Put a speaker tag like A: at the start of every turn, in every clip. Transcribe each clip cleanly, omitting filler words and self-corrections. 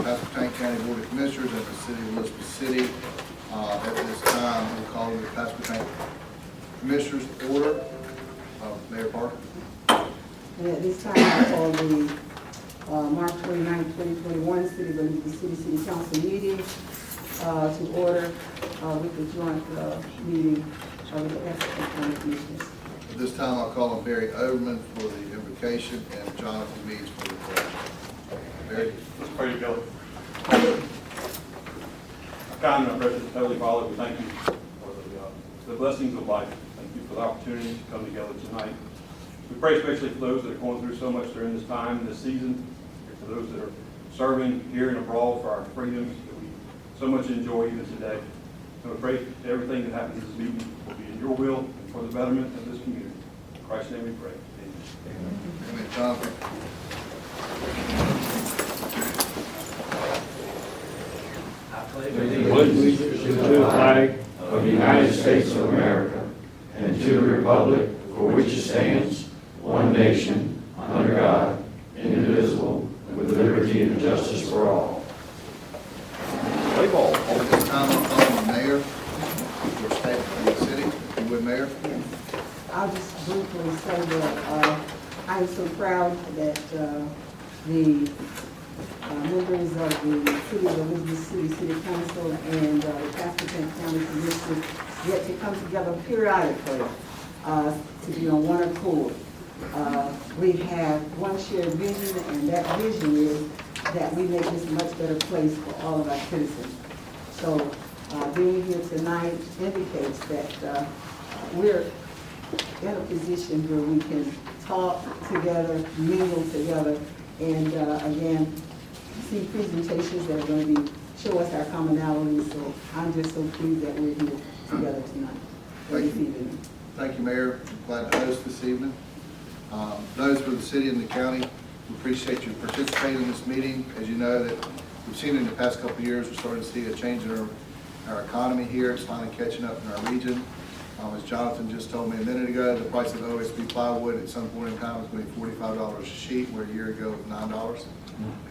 A: Pasquotank County Board of Commissioners and the City of Elizabeth City. At this time, we'll call the Pasquotank Commissioners to order. Mayor Parker.
B: And at this time, I call the March 29, 2021 City of Elizabeth City Council meeting to order with the joint meeting of the Pasquotank County Commissioners.
A: At this time, I'll call on Barry Overman for the invocation and Jonathan Meads for the pledge. Barry.
C: Let's pray together. Kind and precious Heavenly Father, we thank you for the blessings of life. Thank you for the opportunity to come together tonight. We pray especially for those that are going through so much during this time, this season, for those that are serving here and abroad for our freedoms that we so much enjoy even today. So we pray that everything that happens in this meeting will be in your will and for the betterment of this community. In Christ's name we pray. Amen.
A: Amen. Jonathan.
D: Allegiance to the flag of the United States of America and to the republic for which it stands, one nation, under God, indivisible, with liberty and justice for all.
A: Play ball. At this time, I'll call on the mayor for a statement from the city. If you would, Mayor.
B: Yes. I'll just briefly say that I'm so proud that the members of the City of Elizabeth City Council and the Pasquotank County Commission get to come together periodically to be on one accord. We have one shared vision, and that vision is that we make this a much better place for all of our citizens. So being here tonight indicates that we're in a position where we can talk together, mingle together, and again, see presentations that are going to show us our commonalities. So I'm just so pleased that we're here together tonight.
A: Thank you. Thank you, Mayor. Glad to host this evening. Those for the city and the county, we appreciate you participating in this meeting. As you know, that we've seen in the past couple of years, we're starting to see a change in our economy here. It's finally catching up in our region. As Jonathan just told me a minute ago, the price of OSB plywood at some point in time is going to be $45 a sheet, where a year ago it was $9.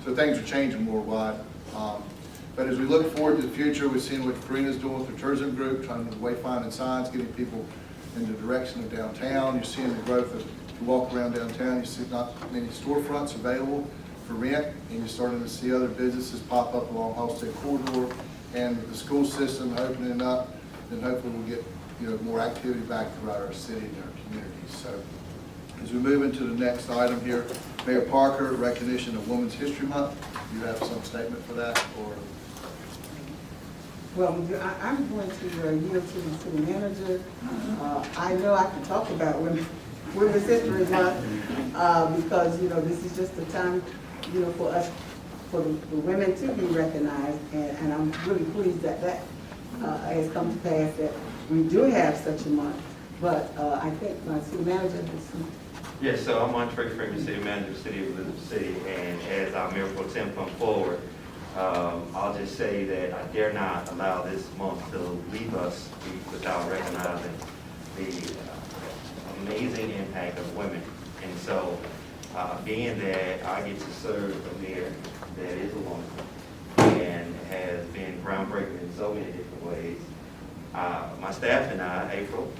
A: So things are changing worldwide. But as we look forward to the future, we've seen what Karina's doing with her tourism group, trying to wayfinding signs, getting people in the direction of downtown. You're seeing the growth of, if you walk around downtown, you see not many storefronts available for rent, and you're starting to see other businesses pop up along Halstead Corridor. And with the school system opening up, then hopefully we'll get more activity back throughout our city and our communities. So as we move into the next item here, Mayor Parker, recognition of Women's History Month. Do you have some statement for that? Or
B: Well, I'm going to yield to the city manager. I know I can talk about Women's History Month because, this is just a time, for us, for the women to be recognized. And I'm really pleased that has come to pass, that we do have such a month. But I think my city manager has some.
E: Yes, so I'm Freeman, City Manager of the City of Elizabeth City, and as our Mayor Pro Tem come forward, I'll just say that I dare not allow this month to leave us without recognizing the amazing impact of women. And so, being that I get to serve a mayor that is a woman and has been groundbreaking in so many different ways, my staff and I, April,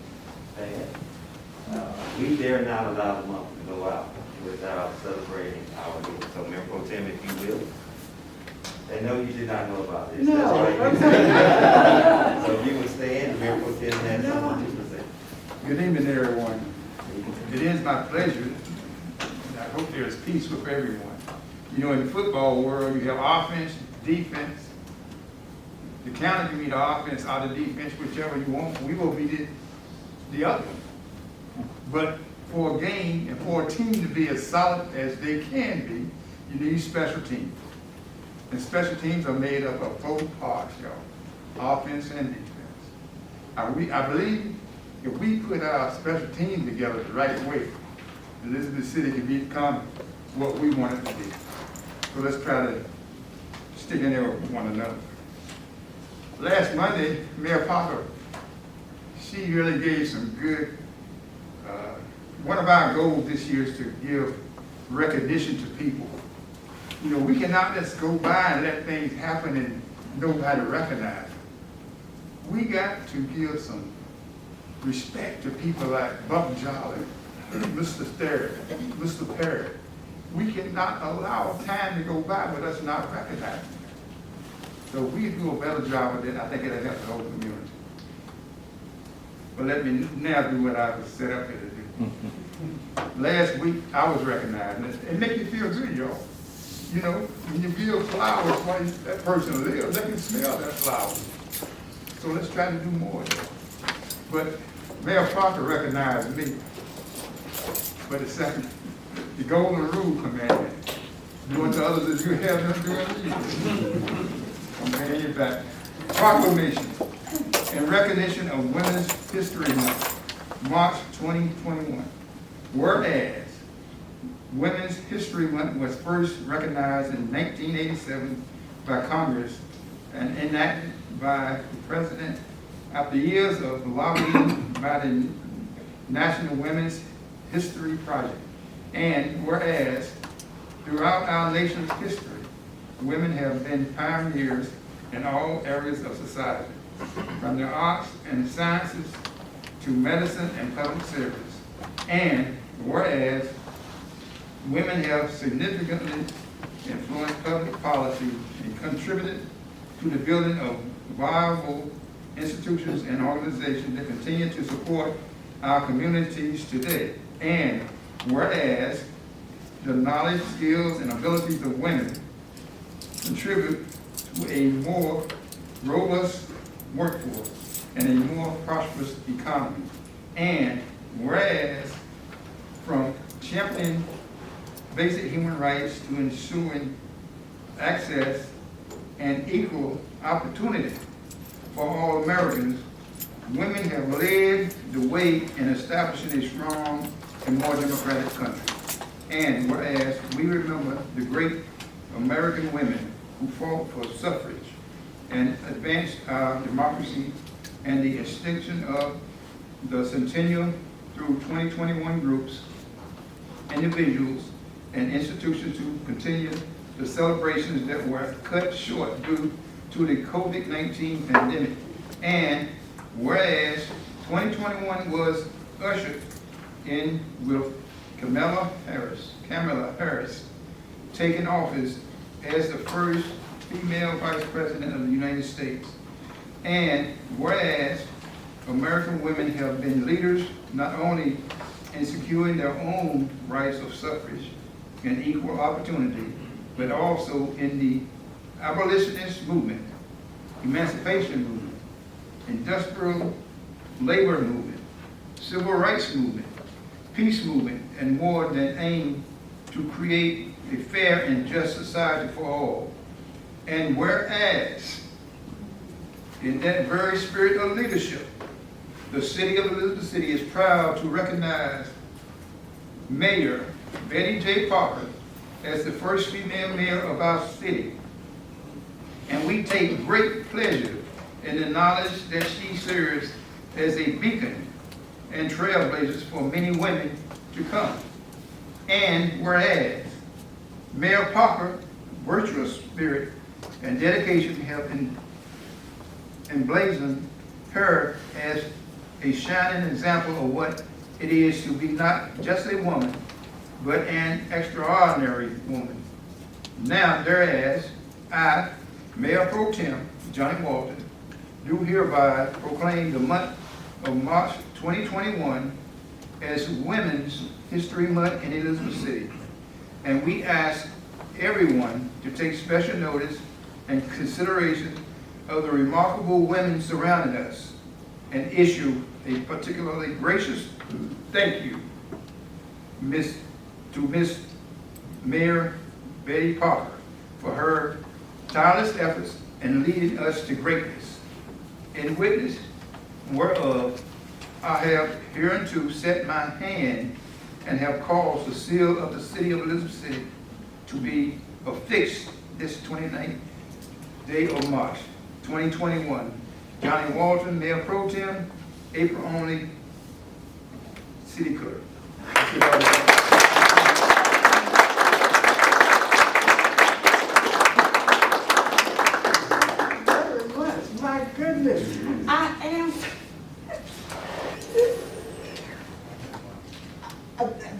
E: we dare not allow the month to go out without celebrating our youth. So, Mayor Pro Tem, if you will. And no, you did not know about this.
B: No.
E: That's right. So if you would stand, Mayor Pro Tem has something to present.
F: Good evening, everyone. It is my pleasure, and I hope there is peace with everyone. In the football world, you have offense, defense. The county can be the offense or the defense, whichever you want. We will be the other one. But for a game and for a team to be as solid as they can be, you need special teams. And special teams are made up of both parts, y'all, offense and defense. I believe if we put our special team together the right way, Elizabeth City can become what we want it to be. So let's try to stick in there with one another. Last Monday, Mayor Parker, she really gave some good, one of our goals this year is to give recognition to people You know, we cannot just go by and let things happen and nobody recognize it. We got to give some respect to people like Buck Jolly, Mr. Sterry, Mr. Perry. We cannot allow time to go by with us not recognizing them. So if we do a better job of it, I think it'll help the whole community. But let me now do what I was set up here to do. Last week, I was recognized, and it makes you feel good, y'all. You know, when you build flowers while that person lives, they can smell that flower. So let's try to do more of that. But Mayor Parker recognized me for the second, the golden rule commandment. Do unto others as you have them do unto you. I'm paying you back. Proclamation in recognition of Women's History Month, March 2021. Whereas Women's History Month was first recognized in 1987 by Congress and enacted by the President after years of lobbying by the National Women's History Project. And whereas throughout our nation's history, women have been pioneers in all areas of society, from the arts and the sciences to medicine and public service. And whereas women have significantly influenced public policy and contributed to the building of viable institutions and organizations that continue to support our communities today. And whereas the knowledge, skills, and abilities of women contribute to a more robust workforce and a more prosperous economy. And whereas from championing basic human rights to ensuring access and equal opportunity for all Americans, women have led the way in establishing a strong and more democratic country. And whereas we remember the great American women who fought for suffrage and advanced our democracy and the extension of the centennial through 2021 groups, individuals, and institutions to continue the celebrations that were cut short due to the COVID-19 pandemic. And whereas 2021 was ushered in with Kamala Harris taking office as the first female vice president of the United States. And whereas American women have been leaders not only in securing their own rights of suffrage and equal opportunity, but also in the abolitionist movement, emancipation movement, industrial labor movement, civil rights movement, peace movement, and more that aim to create a fair and just society for all. And whereas, in that very spirit of leadership, the city of Elizabeth City is proud to recognize Mayor Betty J. Parker as the first female mayor of our city. And we take great pleasure in the knowledge that she serves as a beacon and trailblazers for many women to come. And whereas Mayor Parker's virtuous spirit and dedication have emblazoned her as a shining example of what it is to be not just a woman, but an extraordinary woman. Now, whereas I, Mayor Pro Tem Johnny Walton, do hereby proclaim the month of March 2021 as Women's History Month in Elizabeth City. And we ask everyone to take special notice and consideration of the remarkable women surrounding us and issue a particularly gracious thank you to Miss Mayor Betty Parker for her tireless efforts in leading us to greatness. In witness whereof I have hereunto set my hand and have caused the seal of the city of Elizabeth City to be affixed this 29th day of March 2021. Johnny Walton, Mayor Pro Tem, April only, City Clerk.
B: goodness. I am,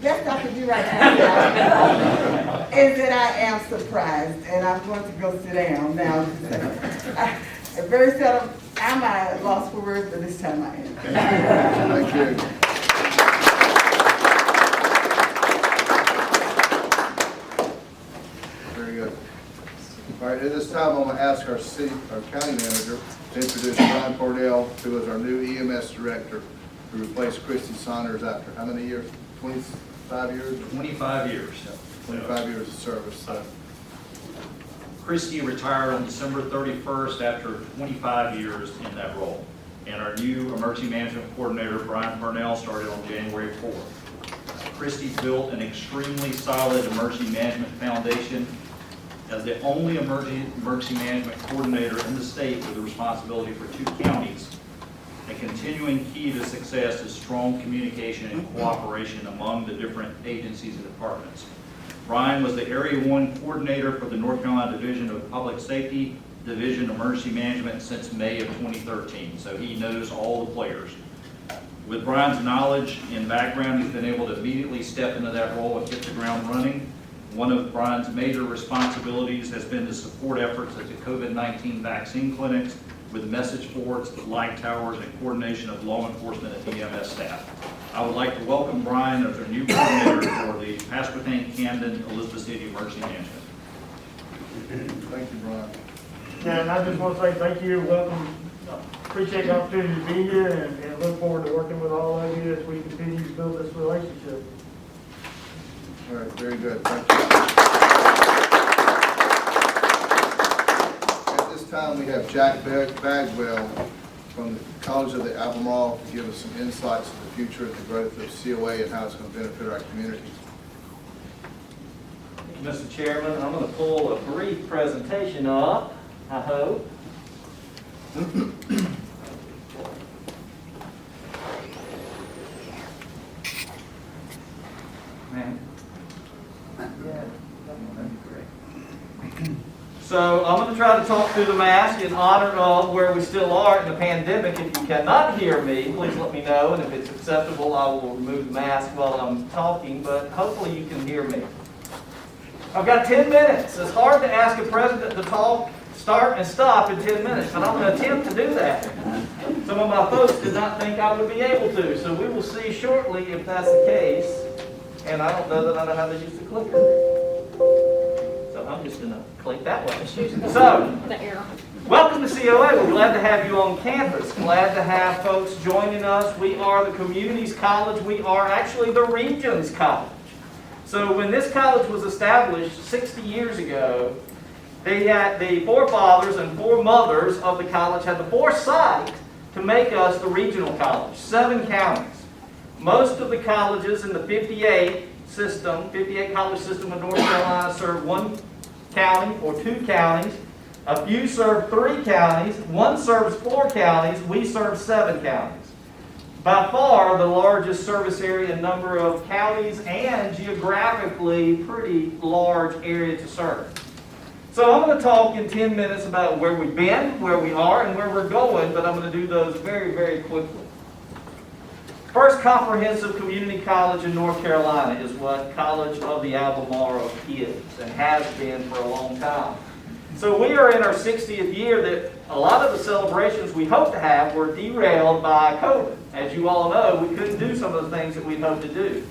B: best I can do right now is that I am surprised, and I'm going to go sit down now. Very seldom am I at loss for words, but this time I am.
A: Thank you. Very good. All right, at this time, I'm going to ask our county manager to introduce Brian Cornell, who is our new EMS director, who replaced Christy Saunders after how many years? 25 years?
G: 25 years.
A: 25 years of service. So.
G: Christy retired on December 31st after 25 years in that role. And our new emergency management coordinator, Brian Cornell, started on January 4th. Christy's built an extremely solid emergency management foundation as the only emergency management coordinator in the state with the responsibility for 2 counties. A continuing key to success is strong communication and cooperation among the different agencies and departments. Brian was the Area 1 coordinator for the North Carolina Division of Public Safety, Division of Emergency Management since May of 2013, so he knows all the players. With Brian's knowledge and background, he's been able to immediately step into that role and hit the ground running. One of Brian's major responsibilities has been to support efforts at the COVID-19 vaccine clinics with message boards, light towers, and coordination of law enforcement and EMS staff. I would like to welcome Brian as our new coordinator for the Pasquotank, Camden, Elizabeth City Emergency Management.
A: Thank you, Brian.
H: And I just want to say thank you, welcome, appreciate the opportunity to be here and look forward to working with all of you as we continue to build this relationship.
A: All right, very good. Thank you. At this time, we have Jack Bagwell from the College of the Albemarle to give us some insights to the future of the growth of COA and how it's going to benefit our communities.
I: Thank you, Mr. Chairman. I'm going to pull a brief presentation up, I hope. Man. Yeah, that'd be great. So I'm going to try to talk through the mask in honor of where we still are in the pandemic. If you cannot hear me, please let me know, and if it's acceptable, I will remove the mask while I'm talking, but hopefully you can hear me. I've got 10 minutes. It's hard to ask a president to talk, start and stop in 10 minutes, but I'm going to attempt to do that. Some of my folks did not think I would be able to, so we will see shortly if that's the case. And I don't know that I know how to use the clicker. So I'm just going to click that way. So, welcome to COA. We're glad to have you on campus. Glad to have folks joining us. We are the community's college. We are actually the region's college. So when this college was established 60 years ago, they had the forefathers and foremothers of the college had the foresight to make us the regional college, 7 counties. Most of the colleges in the 58 college system of North Carolina serve 1 county or 2 counties. A few serve 3 counties. 1 serves 4 counties. We serve 7 counties. By far the largest service area, number of counties, and geographically pretty large area to serve. So I'm going to talk in 10 minutes about where we've been, where we are, and where we're going, but I'm going to do those very, very quickly. First comprehensive community college in North Carolina is what College of the Albemarle is and has been for a long time. So we are in our 60th year that a lot of the celebrations we hoped to have were derailed by COVID. As you all know, we couldn't do some of the things that we'd hoped to do.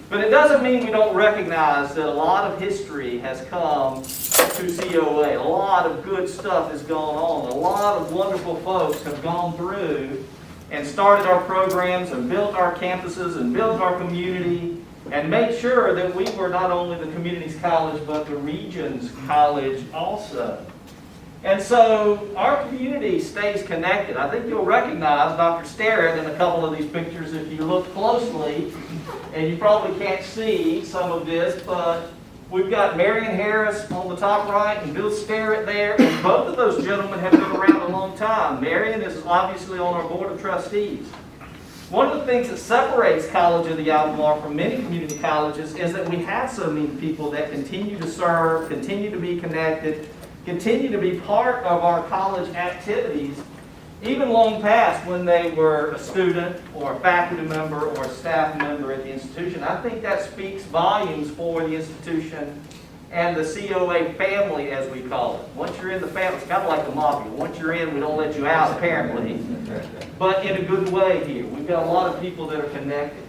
I: But it doesn't mean we don't recognize that a lot of history has come to COA. A lot of good stuff has gone on. A lot of wonderful folks have gone through and started our programs and built our campuses and built our community and made sure that we were not only the community's college but the region's college also. And so our community stays connected. I think you'll recognize Dr. Sterrett in a couple of these pictures if you look closely, and you probably can't see some of this, but we've got Marion Harris on the top right and Bill Sterrett there, and both of those gentlemen have been around a long time. Marion is obviously on our board of trustees. One of the things that separates College of the Albemarle from many community colleges is that we have so many people that continue to serve, continue to be connected, continue to be part of our college activities, even long past when they were a student or a faculty member or a staff member at the institution. I think that speaks volumes for the institution and the COA family, as we call it. Once you're in the family, it's kind of like the mafia. Once you're in, we don't let you out, apparently. But in a good way here. We've got a lot of people that are connected.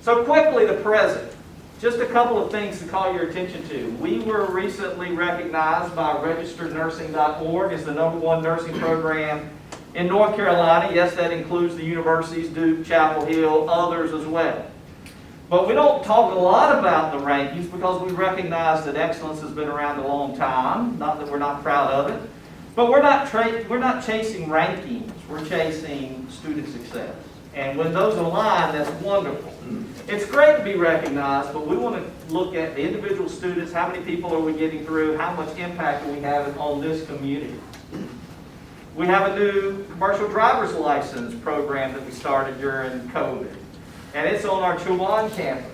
I: So quickly, the present. Just a couple of things to call your attention to. We were recently recognized by registerednursing.org as the #1 nursing program in North Carolina. Yes, that includes the universities, Duke, Chapel Hill, others as well. But we don't talk a lot about the rankings because we recognize that excellence has been around a long time. Not that we're not proud of it. But we're not chasing rankings. We're chasing student success. And when those align, that's wonderful. It's great to be recognized, but we want to look at the individual students. How many people are we getting through? How much impact are we having on this community? We have a new commercial driver's license program that we started during COVID. And it's on our Chowan campus.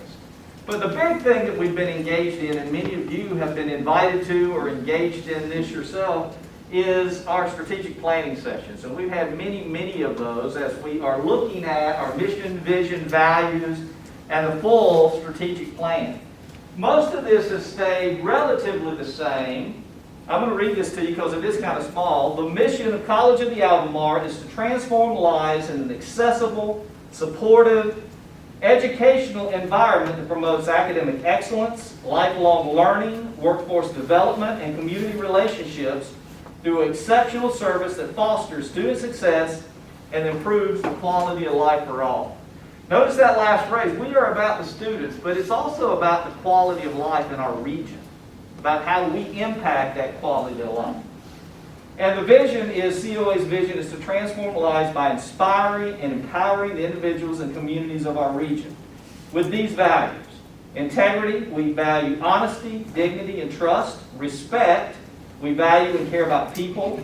I: But the big thing that we've been engaged in, and many of you have been invited to or engaged in this yourself, is our strategic planning sessions. And we've had many, many of those as we are looking at our mission, vision, values, and the full strategic plan. Most of this has stayed relatively the same. I'm going to read this to you because it is kind of small. The mission of College of the Albemarle is to transform lives in an accessible, supportive, educational environment that promotes academic excellence, lifelong learning, workforce development, and community relationships through exceptional service that fosters student success and improves the quality of life for all. Notice that last phrase. We are about the students, but it's also about the quality of life in our region, about how we impact that quality of life. And the vision is, COA's vision is to transform lives by inspiring and empowering the individuals and communities of our region with these values. Integrity, we value honesty, dignity, and trust. Respect, we value and care about people.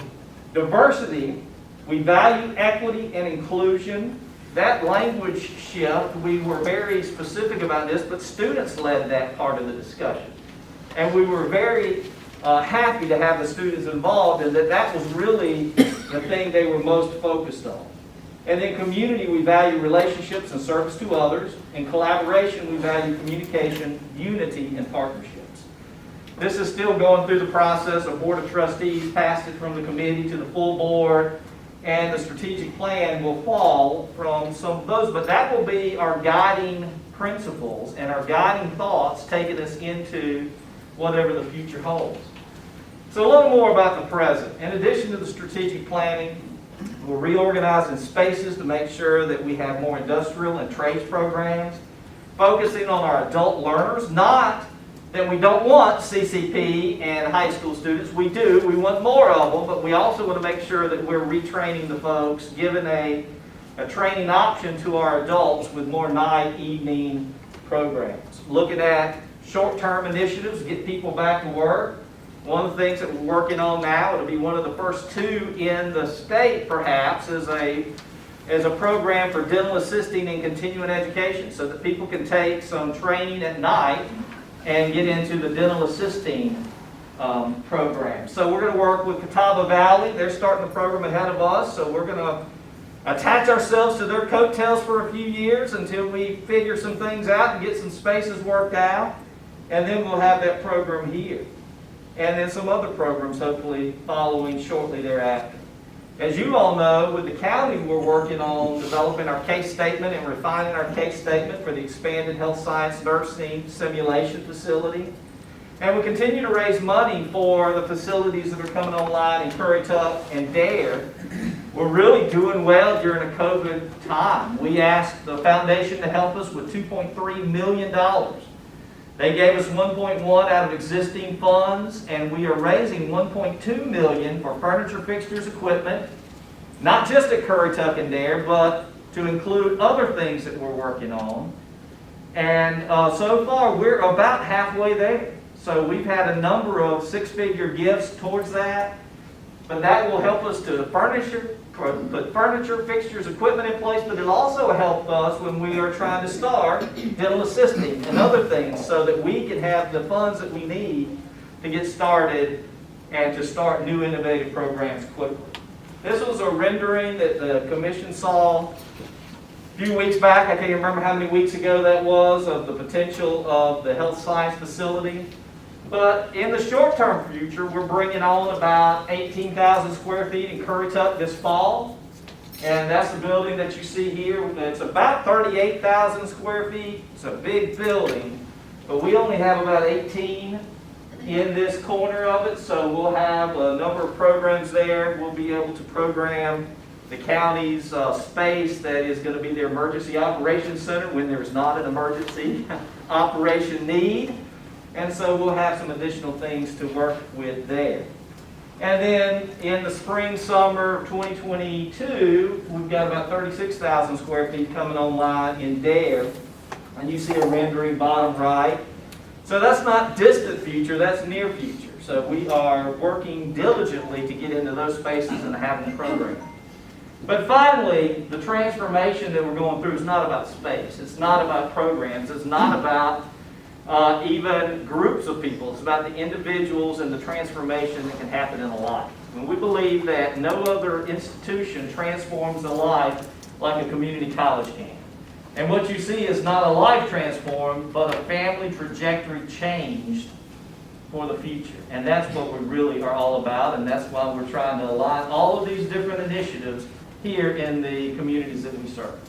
I: Diversity, we value equity and inclusion. That language shift, we were very specific about this, but students led that part of the discussion. And we were very happy to have the students involved, and that was really the thing they were most focused on. And then community, we value relationships and service to others. In collaboration, we value communication, unity, and partnerships. This is still going through the process. A board of trustees passed it from the committee to the full board, and the strategic plan will fall from some of those, but that will be our guiding principles and our guiding thoughts taking us into whatever the future holds. So a little more about the present. In addition to the strategic planning, we're reorganizing spaces to make sure that we have more industrial and trades programs, focusing on our adult learners. Not that we don't want CCP and high school students. We do. We want more of them, but we also want to make sure that we're retraining the folks, giving a training option to our adults with more night, evening programs. Looking at short-term initiatives, get people back to work. One of the things that we're working on now, it'll be one of the first two in the state perhaps, is a program for dental assisting in continuing education so that people can take some training at night and get into the dental assisting program. So we're going to work with Catawba Valley. They're starting the program ahead of us, so we're going to attach ourselves to their coattails for a few years until we figure some things out and get some spaces worked out, and then we'll have that program here. And then some other programs hopefully following shortly thereafter. As you all know, with the county, we're working on developing our case statement and refining our case statement for the expanded health science nursing simulation facility. And we continue to raise money for the facilities that are coming online in Currituck and Dare. We're really doing well during a COVID time. We asked the foundation to help us with $2.3 million. They gave us 1.1 out of existing funds, and we are raising 1.2 million for furniture, fixtures, equipment, not just at Currituck and Dare, but to include other things that we're working on. And so far, we're about halfway there. So we've had a number of six-figure gifts towards that, but that will help us to put furniture, fixtures, equipment in place, but it'll also help us when we are trying to start dental assisting and other things so that we can have the funds that we need to get started and to start new innovative programs quickly. This was a rendering that the commission saw a few weeks back. I can't remember how many weeks ago that was, of the potential of the health science facility. But in the short-term future, we're bringing on about 18,000 square feet in Currituck this fall. And that's the building that you see here. It's about 38,000 square feet. It's a big building, but we only have about 18 in this corner of it. So we'll have a number of programs there. We'll be able to program the county's space that is going to be their emergency operations center when there's not an emergency operation need. And so we'll have some additional things to work with there. And then in the spring, summer of 2022, we've got about 36,000 square feet coming online in Dare. And you see a rendering bottom right. So that's not distant future, that's near future. So we are working diligently to get into those spaces and have them programmed. But finally, the transformation that we're going through is not about space. It's not about programs. It's not about even groups of people. It's about the individuals and the transformation that can happen in a life. And we believe that no other institution transforms a life like a community college can. And what you see is not a life transformed, but a family trajectory changed for the future. And that's what we really are all about, and that's why we're trying to align all of these different initiatives here in the communities that we serve.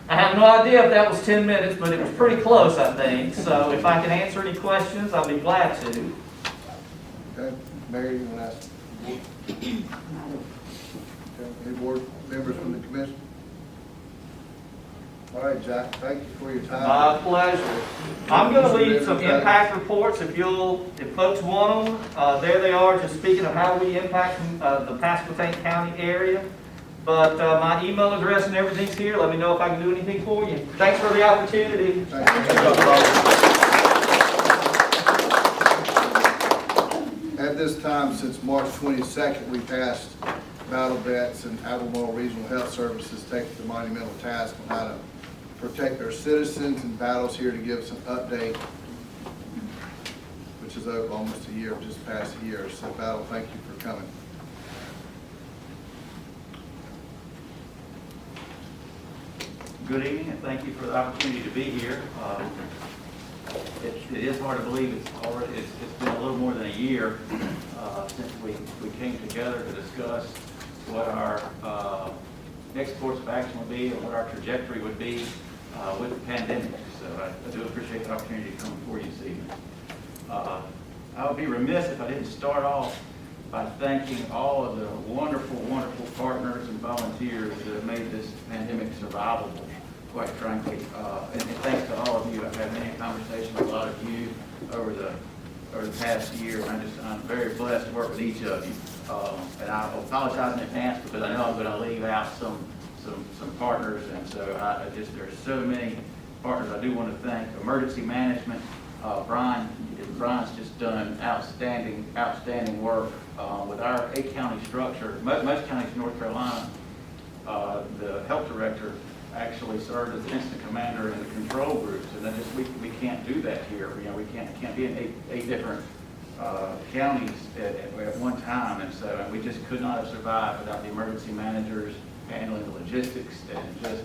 I: I have no idea if that was 10 minutes, but it was pretty close, I think. So if I can answer any questions, I'll be glad to.
A: Okay, Mayor, you want to ask? Okay, any board members from the commission? All right, Jack, thank you for your time.
I: My pleasure. I'm going to leave some impact reports if folks want them. There they are, just speaking of how we impact the Pasquotank County area. But my email address and everything's here. Let me know if I can do anything for you. Thanks for the opportunity.
A: Thank you. At this time, since March 22nd, we passed battle vets and Albemarle Regional Health Services take the monumental task on how to protect their citizens in battles. Here to give us an update, which is over almost a year, just past a year. So, Battle, thank you for coming.
J: Good evening, and thank you for the opportunity to be here. It is hard to believe it's been a little more than a year since we came together to discuss what our next course of action would be and what our trajectory would be with the pandemic. So I do appreciate the opportunity to come before you this evening. I would be remiss if I didn't start off by thanking all of the wonderful, wonderful partners and volunteers that have made this pandemic survivable, quite frankly. And thanks to all of you. I've had many conversations with a lot of you over the past year, and I'm very blessed to work with each of you. And I apologize in advance because I know I'm going to leave out some partners, and so there's so many partners I do want to thank. Emergency management, Brian's just done outstanding work with our 8-county structure. Most counties in North Carolina, the health director actually served as the incident commander in the control groups, and then we can't do that here. You know, we can't be in eight different counties at one time, and so we just could not have survived without the emergency managers handling the logistics and just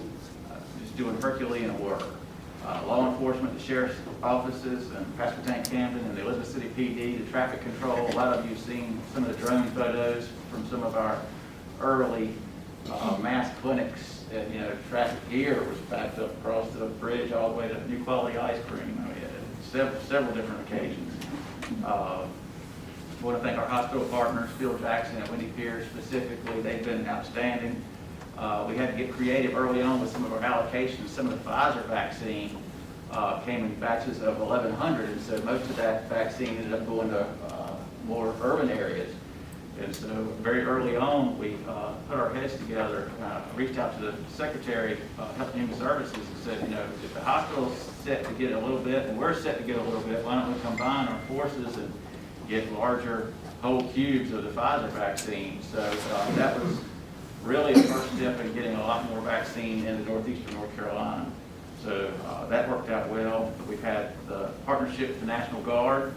J: doing Herculean work. Law enforcement, the sheriff's offices, and Pasquotank, Camden, and the Elizabeth City PD, the traffic control. A lot of you have seen some of the drone photos from some of our early mass clinics. And, traffic gear was backed up across the bridge all the way to New Quality Ice Cream. Several different occasions. I want to thank our hospital partners, Phil Jackson and Wendy Pierce specifically. They've been outstanding. We had to get creative early on with some of our allocations. Some of the Pfizer vaccine came in batches of 1,100, and so most of that vaccine ended up going to more urban areas. And so very early on, we put our heads together, reached out to the Secretary of Health and Human Services and said, if the hospital's set to get a little bit and we're set to get a little bit, why don't we combine our forces and get larger whole cubes of the Pfizer vaccine? So that was really a first step in getting a lot more vaccine into Northeastern North Carolina. So that worked out well. We've had the partnership with the National Guard.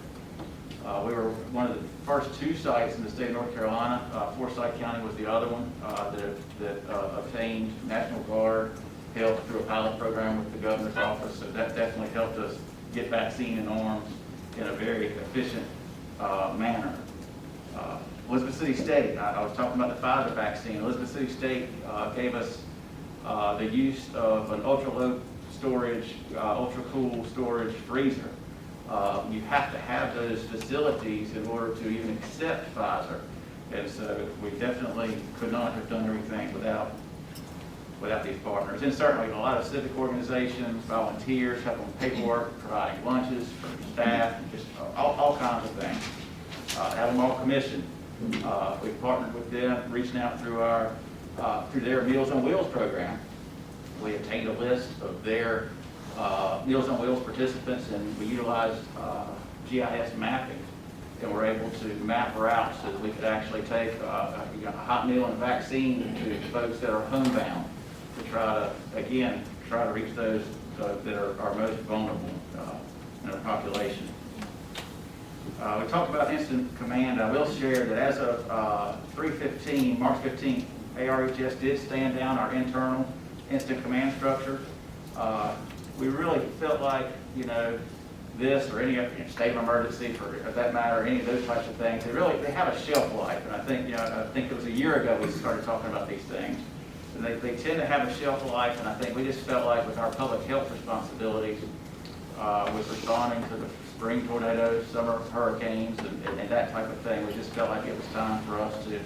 J: We were one of the first two sites in the state of North Carolina. Forsyth County was the other one that obtained National Guard help through a pilot program with the governor's office. So that definitely helped us get vaccine in arms in a very efficient manner. Elizabeth City State, I was talking about the Pfizer vaccine. Elizabeth City State gave us the use of an ultra-low storage, ultra-cool storage freezer. You have to have those facilities in order to even accept Pfizer. And so we definitely could not have done everything without these partners. And certainly a lot of civic organizations, volunteers, helping with paperwork, providing lunches for staff, just all kinds of things. Albemarle Commission, we partnered with them, reaching out through their Meals on Wheels program. We obtained a list of their Meals on Wheels participants, and we utilized GIS mapping, and we're able to map routes so that we could actually take a hot meal and a vaccine to folks that are homebound to try to reach those that are most vulnerable in our population. We talked about incident command. I will share that as of March 15th, ARHS did stand down our internal incident command structure. We really felt like, this or any state of emergency, for that matter, any of those types of things, they have a shelf life. And I think it was a year ago we started talking about these things. And they tend to have a shelf life, and I think we just felt like with our public health responsibilities, with responding to the spring tornadoes, summer hurricanes, and that type of thing, we just felt like it was time for us to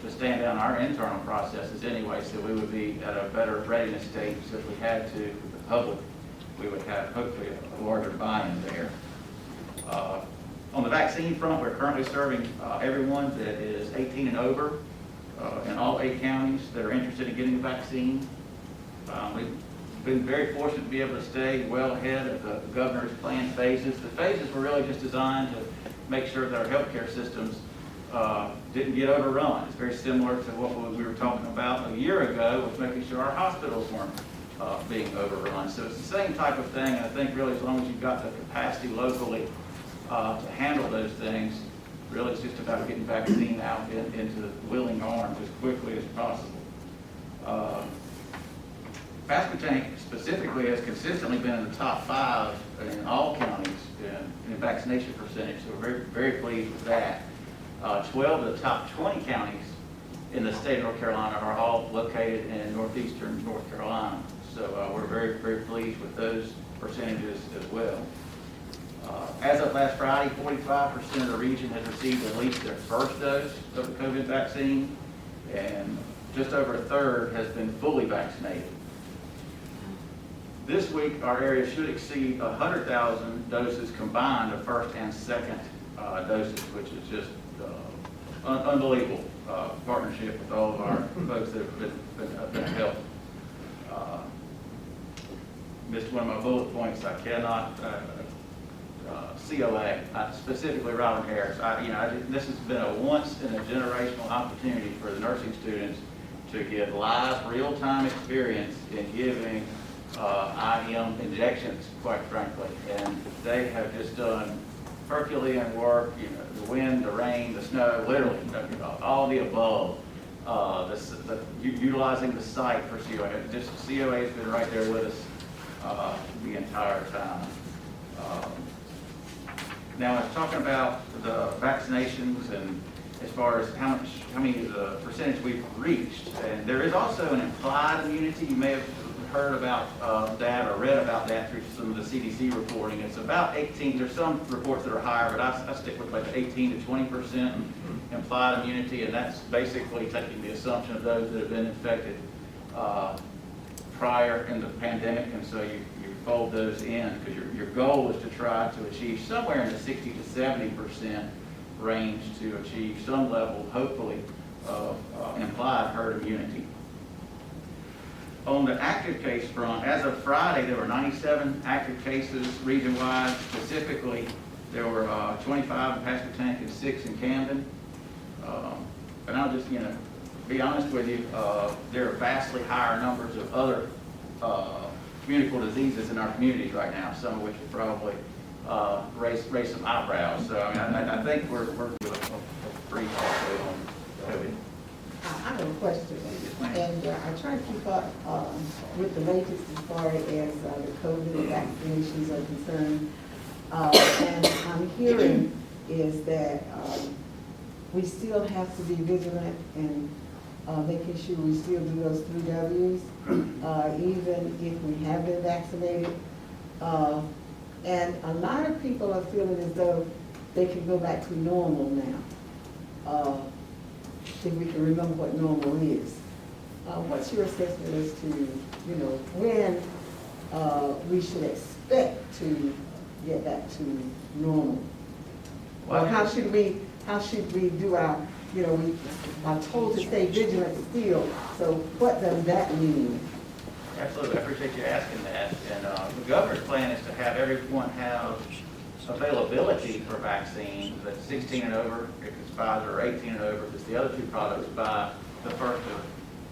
J: stand down our internal processes anyway, so we would be at a better readiness state. So if we had to, with the public, we would have hopefully a larger buy-in there. On the vaccine front, we're currently serving everyone that is 18 and over in all 8 counties that are interested in getting the vaccine. We've been very fortunate to be able to stay well ahead of the governor's planned phases. The phases were really just designed to make sure that our healthcare systems didn't get overrun. It's very similar to what we were talking about a year ago with making sure our hospitals weren't being overrun. So it's the same type of thing, and I think really as long as you've got the capacity locally to handle those things, really it's just about getting vaccine out into willing arms as quickly as possible. Pasquotank specifically has consistently been in the top 5 in all counties in vaccination percentage, so we're very, very pleased with that. 12 of the top 20 counties in the state of North Carolina are all located in Northeastern North Carolina. So we're very, very pleased with those percentages as well. As of last Friday, 45% of the region has received at least their first dose of the COVID vaccine, and just over a third has been fully vaccinated. This week, our area should exceed 100,000 doses combined of first and second doses, which is just unbelievable partnership with all of our folks that have been helped. Missed one of my bullet points. I cannot COA, specifically Robin Harris. This has been a once in a generational opportunity for the nursing students to get live, real-time experience in giving IM injections, quite frankly. And they have just done Herculean work, the wind, the rain, the snow, literally, all the above. Utilizing the site for COA. COA has been right there with us the entire time. Now, I was talking about the vaccinations and as far as how many of the percentage we've reached, and there is also an implied immunity. You may have heard about that or read about that through some of the CDC reporting. It's about 18. There's some reports that are higher, but I stick with like 18 to 20% implied immunity, and that's basically taking the assumption of those that have been infected prior in the pandemic, and so you fold those in because your goal is to try to achieve somewhere in the 60 to 70% range to achieve some level, hopefully, of implied herd immunity. On the active case front, as of Friday, there were 97 active cases region-wide. Specifically, there were 25 in Pasquotank and 6 in Camden. And I'll just, be honest with you, there are vastly higher numbers of other communicable diseases in our communities right now, some of which are probably raise some eyebrows. So I mean, I think we're free also on COVID.
B: I have a question, and I try to keep up with the latest as far as the COVID vaccinations are concerned. And I'm hearing is that we still have to be vigilant and making sure we still do those 3 W's, even if we have been vaccinated. And a lot of people are feeling as though they can go back to normal now. If we can remember what normal is. What's your assessment as to, you know, when we should expect to get back to normal? Or how should we do our, you know, we are told to stay vigilant still, so what does that mean?
J: Absolutely, I appreciate you asking that. And the governor's plan is to have everyone have availability for vaccines that's 16 and over, if it's Pfizer, or 18 and over, if it's the other 2 products, by the 1st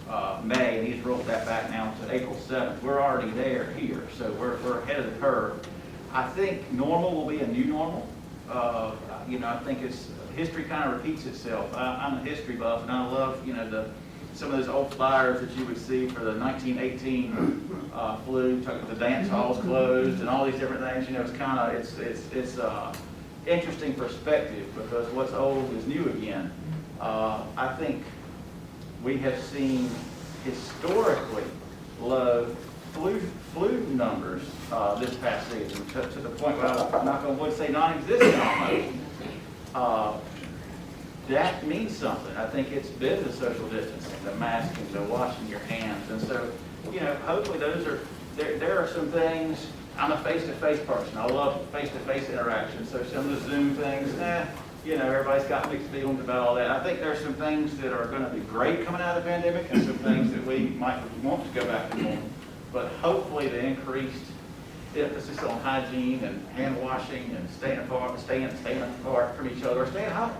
J: of May, and he's rolled that back now to April 7th. We're already there here, so we're ahead of the curve. I think normal will be a new normal. You know, I think history kind of repeats itself. I'm a history buff, and I love, you know, some of those old flyers that you would see for the 1918 flu, the dance halls closed and all these different things. You know, it's kind of, it's interesting perspective, because what's old is new again. I think we have seen historically low flu numbers this past season, to the point where I'm not going to say non-existent almost. That means something. I think it's been the social distancing, the masking, the washing your hands. And so, you know, hopefully those are, there are some things. I'm a face-to-face person. I love face-to-face interaction. So some of the Zoom things, you know, everybody's got mixed feelings about all that. I think there's some things that are going to be great coming out of the pandemic, and some things that we might want to go back to normal. But hopefully the increased emphasis on hygiene and hand washing and staying apart from each other, or staying home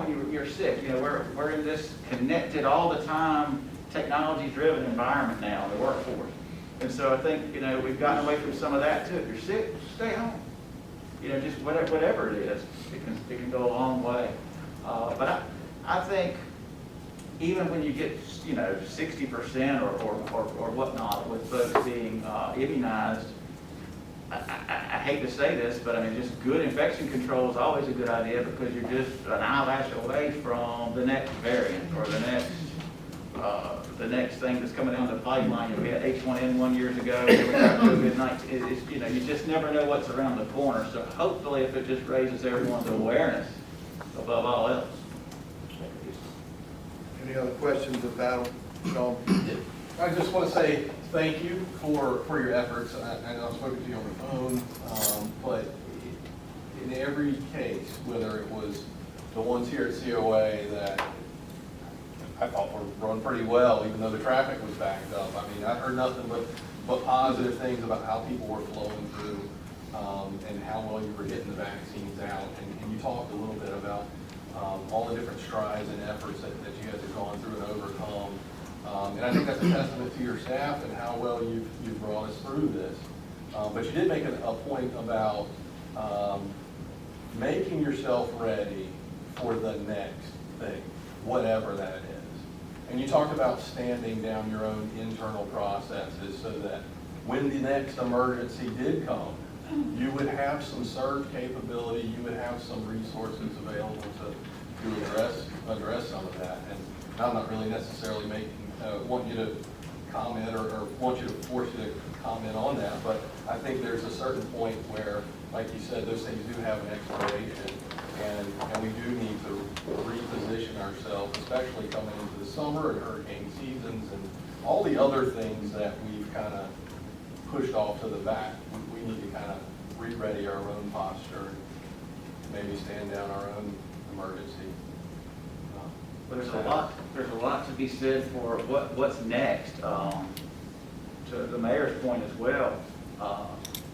J: when you're sick. You know, we're in this connected all the time, technology-driven environment now in the workforce. And so I think, you know, we've gotten away from some of that too. If you're sick, stay home. You know, just whatever it is, it can go a long way. But I think even when you get, you know, 60% or whatnot with folks being immunized, I hate to say this, but I mean, just good infection control is always a good idea, because you're just an eyelash away from the next variant or the next thing that's coming down the pipeline. You know, we had H1N1 years ago. We got COVID-19. You know, you just never know what's around the corner. So hopefully, if it just raises everyone's awareness above all else.
A: Any other questions about Sean?
K: I just want to say thank you for your efforts. I know I've spoken to you on the phone, but in every case, whether it was the ones here at COA that I thought were run pretty well, even though the traffic was backed up. I mean, I heard nothing but positive things about how people were flowing through, and how well you were getting the vaccines out. And you talked a little bit about all the different strides and efforts that you guys have gone through and overcome. And I think that's a testament to your staff and how well you've brought us through this. But you did make a point about making yourself ready for the next thing, whatever that is. And you talked about standing down your own internal processes so that when the next emergency did come, you would have some surge capability, you would have some resources available to address some of that. And I'm not really necessarily want you to comment or want you to force you to comment on that, but I think there's a certain point where, like you said, those things do have an expiration, and we do need to reposition ourselves, especially coming into the summer and hurricane seasons and all the other things that we've kind of pushed off to the back. We need to kind of re-ready our own posture and maybe stand down our own emergency.
J: There's a lot to be said for what's next. To the mayor's point as well,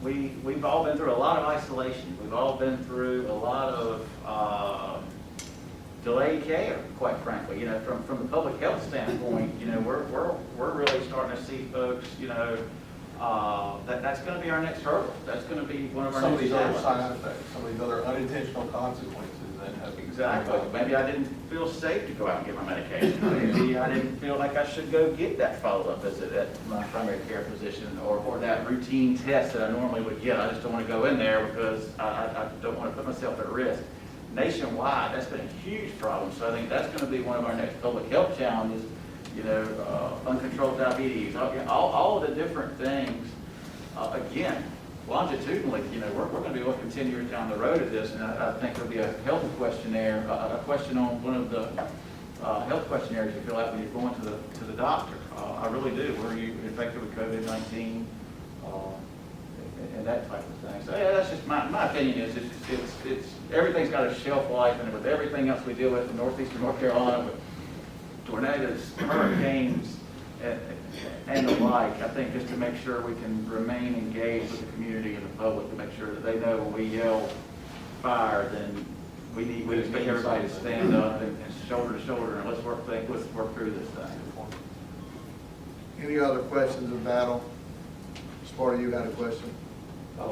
J: we've all been through a lot of isolation. We've all been through a lot of delayed care, quite frankly. You know, from the public health standpoint, you know, we're really starting to see folks, you know, that's going to be our next hurdle. That's going to be one of our
K: Some of
J: next
K: these other
J: challenges.
K: side effects, some of these other unintentional consequences that have.
J: Exactly. Maybe I didn't feel safe to go out and get my medication. Maybe I didn't feel like I should go get that follow-up visit at my primary care physician or that routine test that I normally would get. I just don't want to go in there because I don't want to put myself at risk. Nationwide, that's been a huge problem. So I think that's going to be one of our next public health challenges, you know, uncontrolled diabetes, all of the different things. Again, longitudinally, you know, we're going to be looking 10 years down the road at this, and I think there'll be a health questionnaire, a question on one of the health questionnaires you fill out when you're going to the doctor. I really do. Were you infected with COVID-19 and that type of thing? So yeah, that's just my opinion. Is it's everything's got a shelf life, and with everything else we deal with in Northeastern North Carolina, with tornadoes, hurricanes, and the like, I think just to make sure we can remain engaged with the community and the public, to make sure that they know when we yell fire, then we expect everybody to stand up and shoulder to shoulder, and let's work through this thing.
A: Any other questions of Battle? Sparta, you had a question?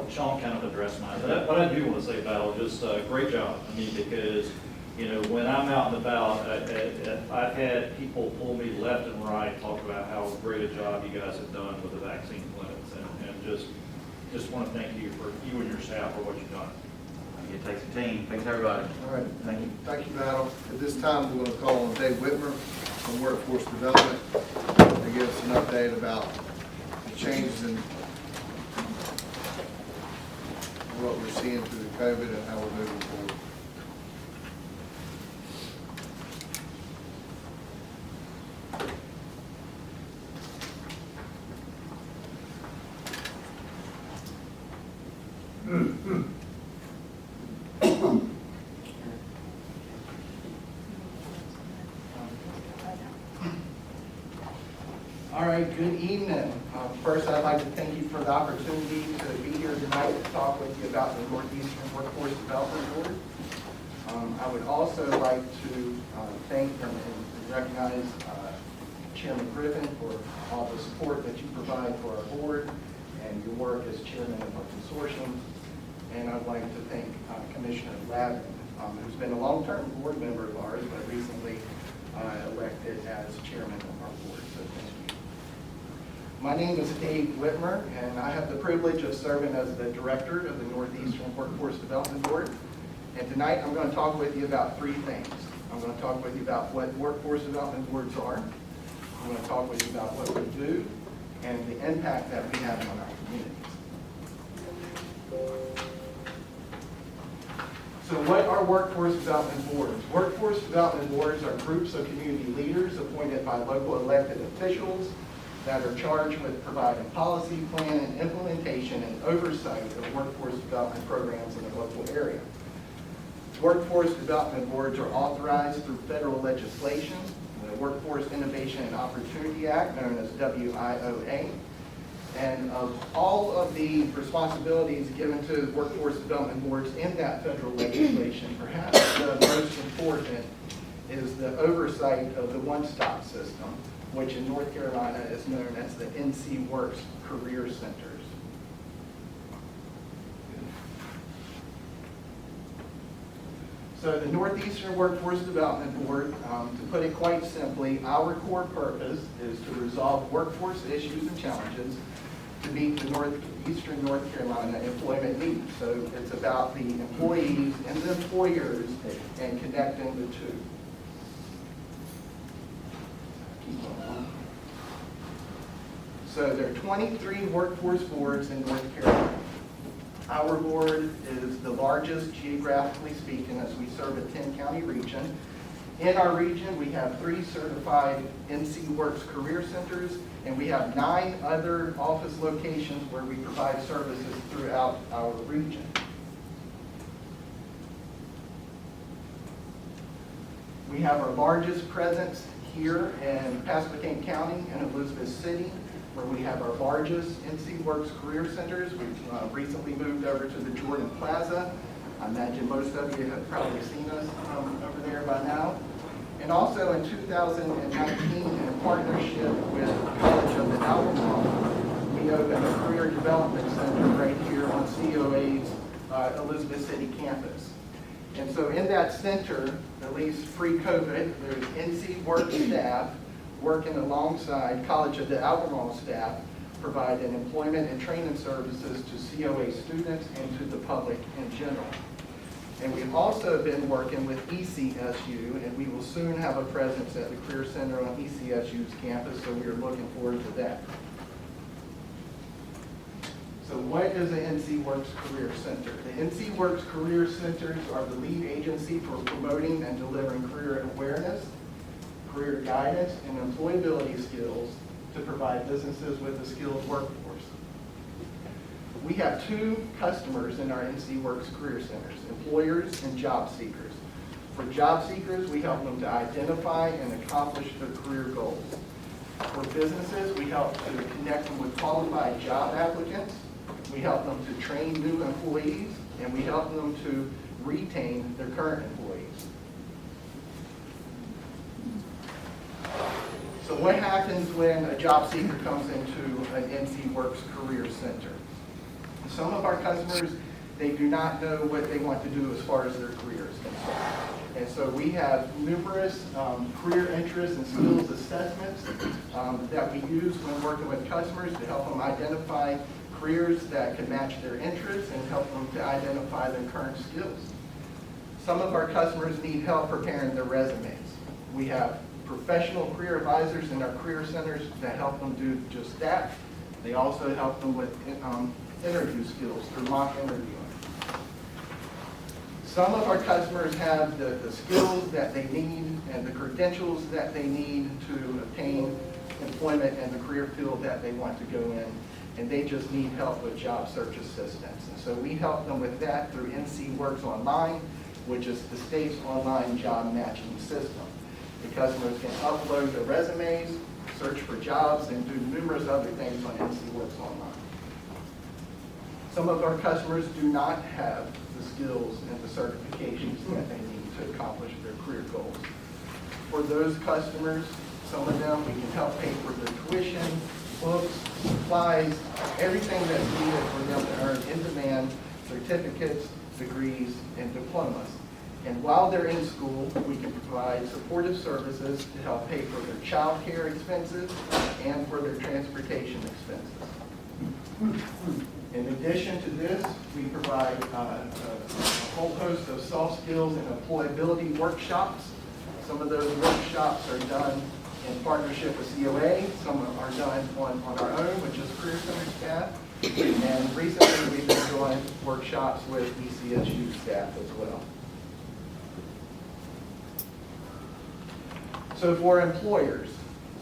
L: Sean kind of addressed mine, but what I do want to say about it, just great job. I mean, because, you know, when I'm out and about, I've had people pull me left and right, talk about how great a job you guys have done with the vaccine clinics, and just want to thank you and your staff for what you've done.
J: It takes a team. Thanks, everybody.
A: All right.
J: Thank you.
A: Thank you, Battle. At this time, we're going to call on Dave Whitmer from Workforce Development to give us an update about the changes in what we're seeing through the COVID and how we're moving forward.
M: All right, good evening. First, I'd like to thank you for the opportunity to be here tonight to talk with you about the Northeastern Workforce Development Board. I would also like to thank and recognize Chairman Griffin for all the support that you provide for our board and your work as chairman of our consortium. And I'd like to thank Commissioner Lavin, who's been a long-term board member of ours, but recently elected as chairman of our board. So thank you. My name is Dave Whitmer, and I have the privilege of serving as the director of the Northeastern Workforce Development Board. And tonight I'm going to talk with you about three things. I'm going to talk with you about what workforce development boards are. I'm going to talk with you about what we do and the impact that we have on our communities. So what are workforce development boards? Workforce development boards are groups of community leaders appointed by local elected officials that are charged with providing policy, plan, and implementation and oversight of workforce development programs in the local area. Workforce development boards are authorized through federal legislation, the Workforce Innovation and Opportunity Act, known as WIOA. And of all of the responsibilities given to workforce development boards in that federal legislation, perhaps the most important is the oversight of the one-stop system, which in North Carolina is known as the NC Works Career Centers. So the Northeastern Workforce Development Board, to put it quite simply, our core purpose is to resolve workforce issues and challenges to meet the Northeastern North Carolina employment needs. So it's about the employees and the employers and connecting the two. So there are 23 workforce boards in North Carolina. Our board is the largest geographically speaking, as we serve a 10-county region. In our region, we have 3 certified NC Works Career Centers, and we have 9 other office locations where we provide services throughout our region. We have our largest presence here in Pasquotank County and Elizabeth City, where we have our largest NC Works Career Centers. We've recently moved over to the Jordan Plaza. I imagine most of you have probably seen us over there by now. And also in 2019, in partnership with College of the Albemarle, we we opened a career development center right here on COA's Elizabeth City campus. And so in that center, at least pre-COVID, there's NC Work staff working alongside College of the Albemarle staff, providing employment and training services to COA students and to the public in general. And we've also been working with ECSU, and we will soon have a presence at the Career Center on ECSU's campus, so we are looking forward to that. So what is the NC Works Career Center? The NC Works Career Centers are the lead agency for promoting and delivering career awareness, career guidance, and employability skills to provide businesses with a skilled workforce. We have two customers in our NC Works Career Centers, employers and job seekers. For job seekers, we help them to identify and accomplish their career goals. For businesses, we help to connect them with qualified job applicants. We help them to train new employees, and we help them to retain their current employees. So what happens when a job seeker comes into an NC Works Career Center? Some of our customers, they do not know what they want to do as far as their career is concerned. And so we have numerous career interests and skills assessments that we use when working with customers to help them identify careers that can match their interests and help them to identify their current skills. Some of our customers need help preparing their resumes. We have professional career advisors in our career centers that help them do just that. They also help them with interview skills through mock interviewing. Some of our customers have the skills that they need and the credentials that they need to obtain employment in the career field that they want to go in, and they just need help with job search assistance. And so we help them with that through NC Works Online, which is the state's online job matching system. The customers can upload their resumes, search for jobs, and do numerous other things on NC Works Online. Some of our customers do not have the skills and the certifications that they need to accomplish their career goals. For those customers, some of them, we can help pay for their tuition, books, supplies, everything that's needed for them to earn in-demand certificates, degrees, and diplomas. And while they're in school, we can provide supportive services to help pay for their child care expenses and for their transportation expenses. In addition to this, we provide a whole host of soft skills and employability workshops. Some of those workshops are done in partnership with COA. Some are done on our own, which is Career Center staff. And recently, we've been doing workshops with ECSU staff as well. So for employers,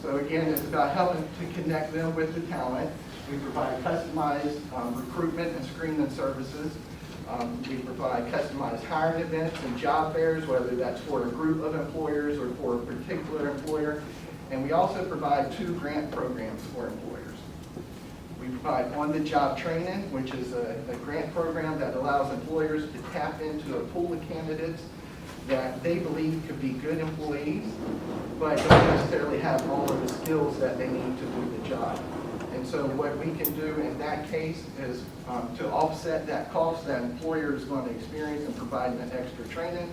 M: so again, it's about helping to connect them with the talent. We provide customized recruitment and screening services. We provide customized hiring events and job fairs, whether that's for a group of employers or for a particular employer. And we also provide 2 grant programs for employers. We provide on-the-job training, which is a grant program that allows employers to tap into a pool of candidates that they believe could be good employees, but don't necessarily have all of the skills that they need to do the job. And so what we can do in that case is to offset that cost that employer is going to experience in providing that extra training,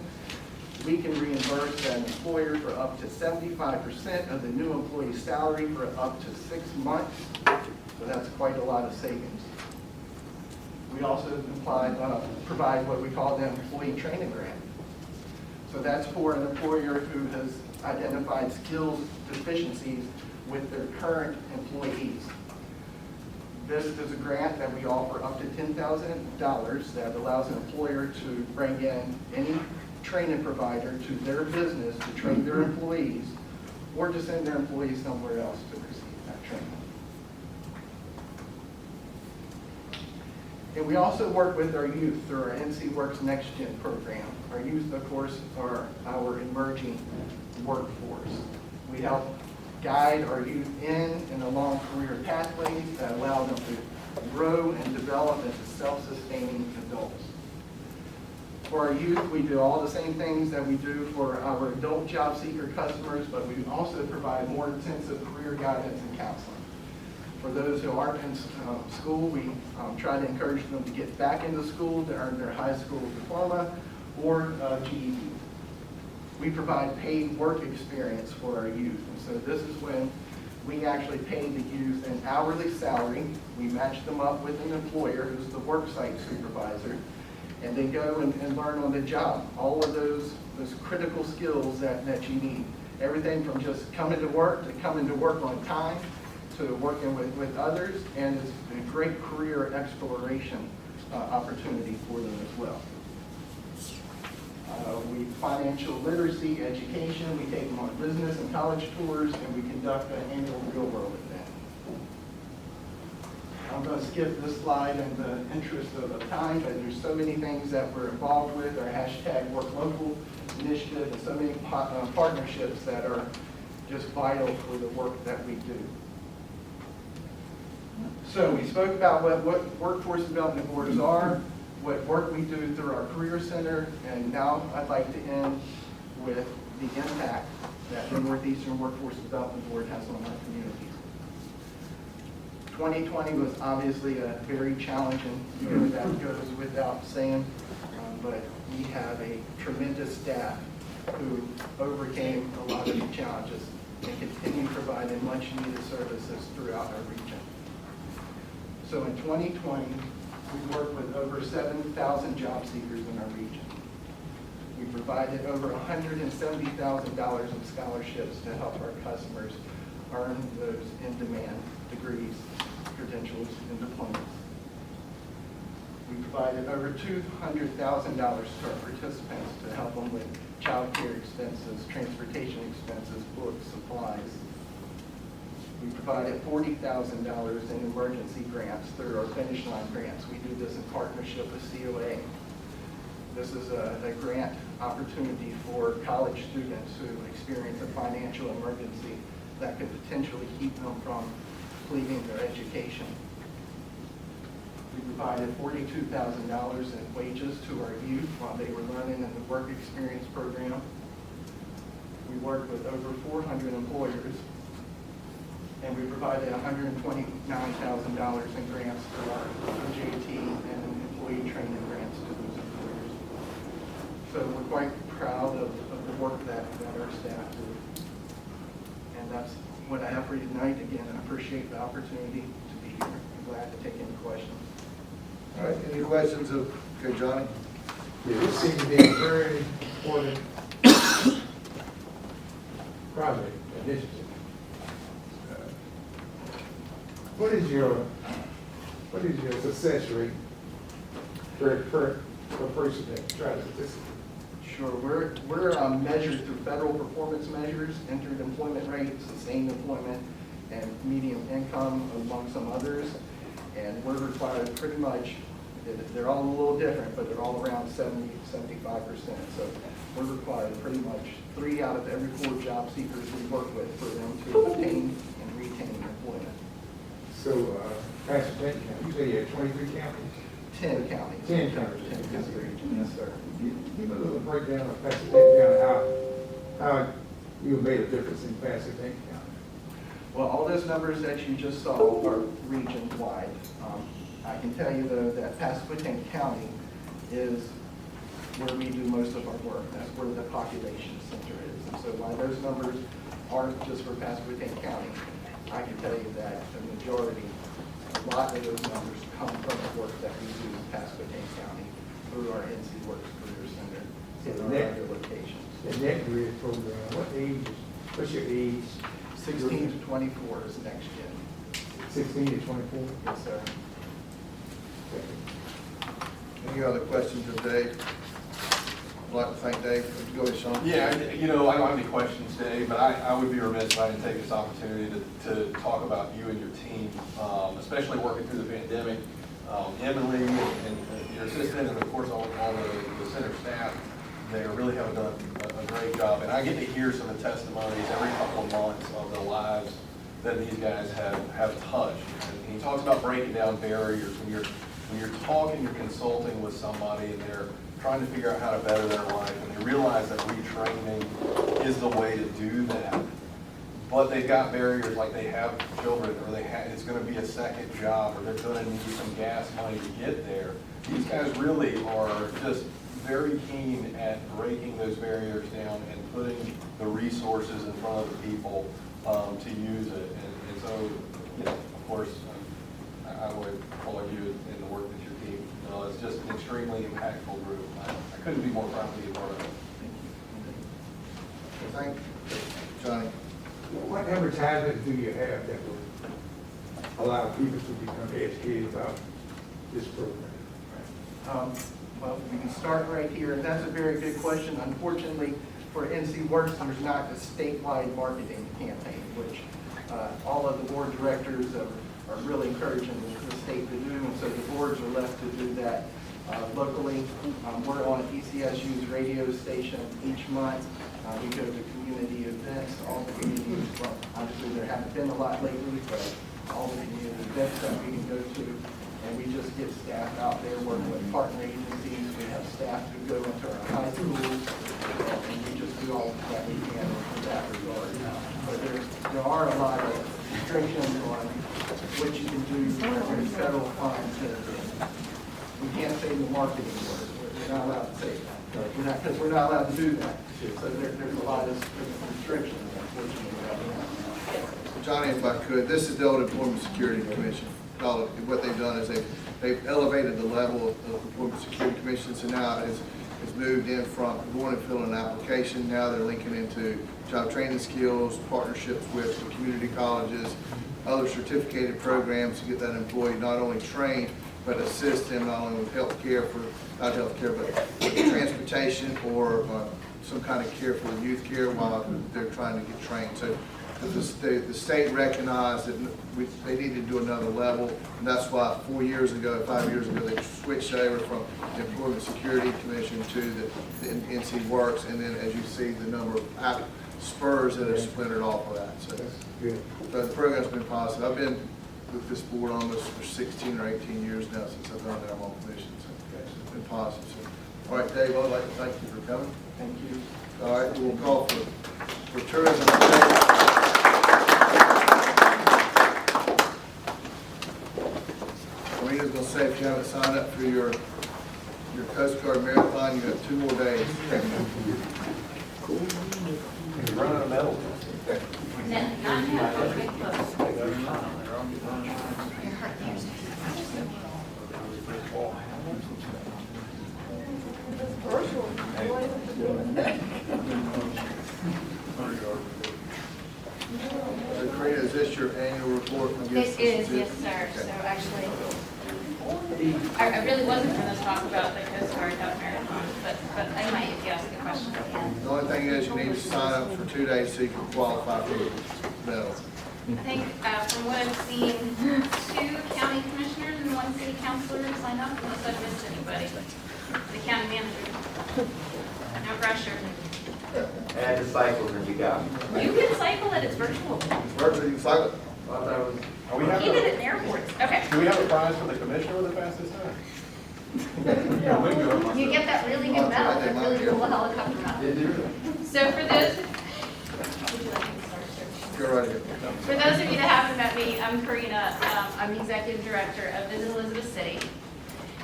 M: we can reimburse that employer for up to 75% of the new employee's salary for up to 6 months. So that's quite a lot of savings. We also provide what we call the employee training grant. So that's for an employer who has identified skills deficiencies with their current employees. This is a grant that we offer up to $10,000 that allows an employer to bring in any training provider to their business to train their employees, or to send their employees somewhere else to receive that training. And we also work with our youth through our NC Works Next Gen program. Our youth, of course, are our emerging workforce. We help guide our youth in and along career pathways that allow them to grow and develop into self-sustaining adults. For our youth, we do all the same things that we do for our adult job seeker customers, but we also provide more intensive career guidance and counseling. For those who aren't in school, we try to encourage them to get back into school to earn their high school diploma or GED. We provide paid work experience for our youth. And so this is when we actually pay the youth an hourly salary. We match them up with an employer who's the worksite supervisor, and they go and learn on the job all of those critical skills that you need. Everything from just coming to work on time to working with others, and it's a great career exploration opportunity for them as well. We financial literacy education, we take them on business and college tours, and we conduct an annual real world event. I'm going to skip this slide in the interest of time, but there's so many things that we're involved with, our hashtag Work Local initiative, and so many partnerships that are just vital for the work that we do. So we spoke about what workforce development boards are, what work we do through our career center, and now I'd like to end with the impact that the Northeastern Workforce Development Board has on our community. 2020 was obviously a very challenging year, that goes without saying, but we have a tremendous staff who overcame a lot of the challenges and continue providing much needed services throughout our region. So in 2020, we worked with over 7,000 job seekers in our region. We provided over $170,000 in scholarships to help our customers earn those in-demand degrees, credentials, and diplomas. We provided over $200,000 to our participants to help them with child care expenses, transportation expenses, books, supplies. We provided $40,000 in emergency grants through our Finish Line grants. We do this in partnership with COA. This is a grant opportunity for college students who experience a financial emergency that could potentially keep them from completing their education. We provided $42,000 in wages to our youth while they were learning in the work experience program. We worked with over 400 employers, and we provided $129,000 in grants through our OJT and employee training grants to those employers. So we're quite proud of the work that our staff do. And that's what I have for you tonight. Again, I appreciate the opportunity to be here. I'm glad to take any questions.
A: All right, any questions of, okay, Johnny?
N: Yeah, this seems to be a very important project, initiative. What is your success rate per person that tries to participate?
M: Sure, we're measured through federal performance measures, entered employment rate, sustained employment, and median income, among some others. And we're required pretty much, they're all a little different, but they're all around 70, 75%. So we're required pretty much 3 out of every 4 job seekers we work with for them to obtain and retain employment.
N: So, Pasquotank County, you say you have 23 counties?
M: 10 counties.
N: 10 counties.
M: 10 counties, yes, sir.
N: Give me a little breakdown of Pasquotank County, how you made a difference in Pasquotank County.
M: Well, all those numbers that you just saw are region-wide. I can tell you, though, that Pasquotank County is where we do most of our work. That's where the population center is. And so while those numbers aren't just for Pasquotank County, I can tell you that the majority, a lot of those numbers come from the work that we do in Pasquotank County through our NC Works Career Center and our other locations.
N: The net grid program, what's your age?
M: 16 to 24 is next gen.
N: 16 to 24?
M: Yes, sir.
A: Any other questions of Dave? I'd like to thank Dave. Go ahead, Sean.
K: Yeah, I don't have any questions today, but I would be remiss if I didn't take this opportunity to talk about you and your team, especially working through the pandemic. Emily and your assistant, and of course all the center staff, they really have done a great job. And I get to hear some of the testimonies every couple of months of the lives that these guys have touched. And he talks about breaking down barriers. When you're talking, you're consulting with somebody, and they're trying to figure out how to better their life, and they realize that retraining is the way to do that. but they've got barriers like they have children, or it's gonna be a second job, or they're gonna need some gas money to get there. These guys really are just very keen at breaking those barriers down and putting the resources in front of the people to use it. And so, you know, of course, I would applaud you in the work that your team does. It's just an extremely impactful group. I couldn't be more proud to be a part of it.
A: Thank you. Johnny?
N: What advertisement do you have that would allow people to become educated about this program?
M: Well, we can start right here, and that's a very good question. Unfortunately, for NC Works, there's not a statewide marketing campaign, which all of the board directors are really encouraging the state to do, and so the boards are left to do that locally. We're on ECSU's radio station each month. We go to community events, all the communities, well, obviously there haven't been a lot lately, but all the community events that we can go to, and we just get staff out there working with partner agencies. We have staff who go into our high schools, and we just do all that we can in that regard. But there are a lot of restrictions on what you can do with federal funds. We can't say the marketing word. We're not allowed to say that. Because we're not allowed to do that. So there's a lot of restrictions, unfortunately.
A: Johnny, if I could, this is the old Employment Security Commission. What they've done is they've elevated the level of Employment Security Commission, so now it's moved in from going and filling an application. Now they're linking into job training skills, partnerships with the community colleges, other certificated programs to get that employee not only trained, but assist them not only with health care, not health care, but with transportation or some kind of care for the youth care while they're trying to get trained. So the state recognized that they needed to do another level, and that's why 5 years ago, they switched over from the Employment Security Commission to the NC Works, and then as you see, the number of spurs that have splintered off of that. So, so the program's been positive. I've been with this board almost for 16 or 18 years now since I've been there on commission, so it's been positive. So, all right, Dave, I'd like to thank you for coming.
M: Thank you.
A: All right, we'll call for tourism. Marina's going to say if you haven't signed up for your Coast Guard Marathon, you have 2 more days.
K: You're running out of medals.
A: So, Karina, is this your annual report?
O: It is, yes, sir.
A: Okay.
O: So actually, I really wasn't going to talk about the Coast Guard Marathon, but I might if you ask the question at the end.
A: The only thing is you need to sign up for 2 days so you can qualify for the medal.
O: I think from what I've seen, 2 county commissioners and 1 city councilor signed up, unless I've missed anybody. The county manager. No pressure.
I: Add the cycles and you got me.
O: You can cycle it, it's virtual.
A: Virtually, you can cycle it.
K: Are we having
O: He did it in airports. Okay.
K: Do we have a prize for the commissioner with the fastest time?
O: You get that really good medal, that really cool helicopter medal. So for those, would you like me to start, sir?
A: Go right ahead.
O: For those of you that haven't met me, I'm Karina. I'm the Executive Director of Visit Elizabeth City.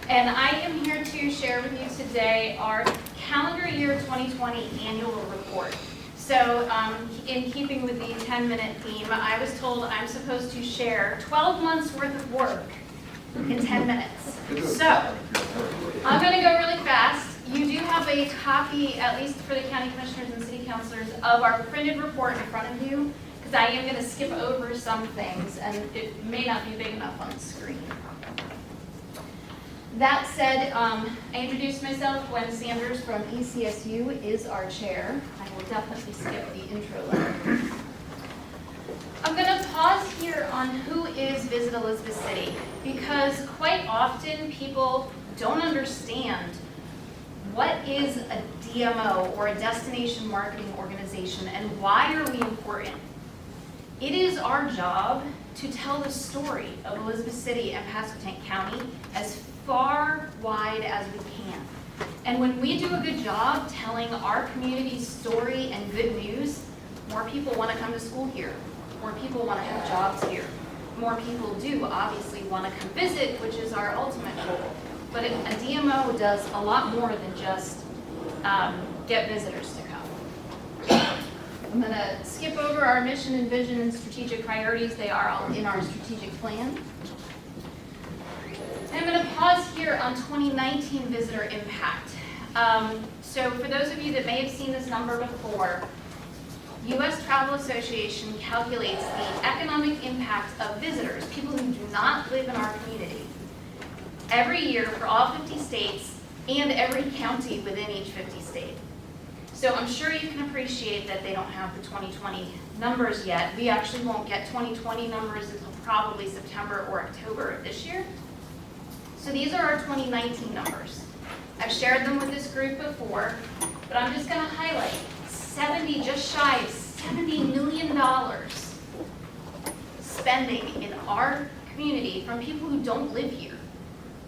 O: And I am here to share with you today our calendar year 2020 annual report. So in keeping with the 10-minute theme, I was told I'm supposed to share 12 months worth of work in 10 minutes. So I'm going to go really fast. You do have a copy, at least for the county commissioners and city councilors, of our printed report in front of you, because I am going to skip over some things, and it may not be big enough on the screen. That said, I introduced myself. Gwen Sanders from ECSU is our chair. I will definitely skip the intro letter. I'm going to pause here on who is Visit Elizabeth City, because quite often people don't understand what is a DMO, or a destination marketing organization, and why are we important. It is our job to tell the story of Elizabeth City and Pasquotank County as far wide as we can. And when we do a good job telling our community's story and good news, more people want to come to school here, more people want to have jobs here, more people do obviously want to come visit, which is our ultimate goal. But a DMO does a lot more than just get visitors to come. I'm going to skip over our mission and vision and strategic priorities. They are all in our strategic plan. I'm going to pause here on 2019 visitor impact. So for those of you that may have seen this number before, U.S. Travel Association calculates the economic impact of visitors, people who do not live in our community, every year for all 50 states and every county within each 50 state. So I'm sure you can appreciate that they don't have the 2020 numbers yet. We actually won't get 2020 numbers until probably September or October of this year. So these are our 2019 numbers. I've shared them with this group before, but I'm just going to highlight just shy of $70 million spending in our community from people who don't live here.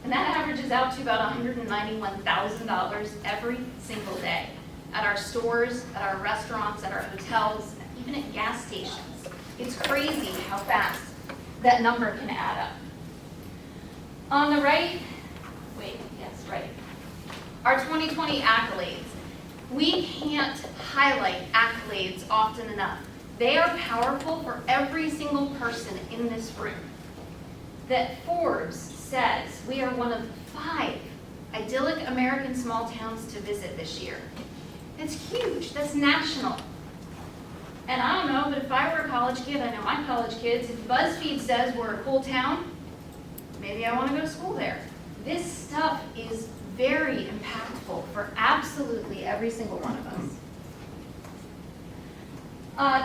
O: And that averages out to about $191,000 every single day at our stores, at our restaurants, at our hotels, even at gas stations. It's crazy how fast that number can add up. On the right, our 2020 accolades. We can't highlight accolades often enough. They are powerful for every single person in this room. That Forbes says we are one of 5 idyllic American small towns to visit this year. It's huge, that's national. And I don't know, but if I were a college kid, I know my college kids, if BuzzFeed says we're a cool town, maybe I want to go to school there. This stuff is very impactful for absolutely every single one of us.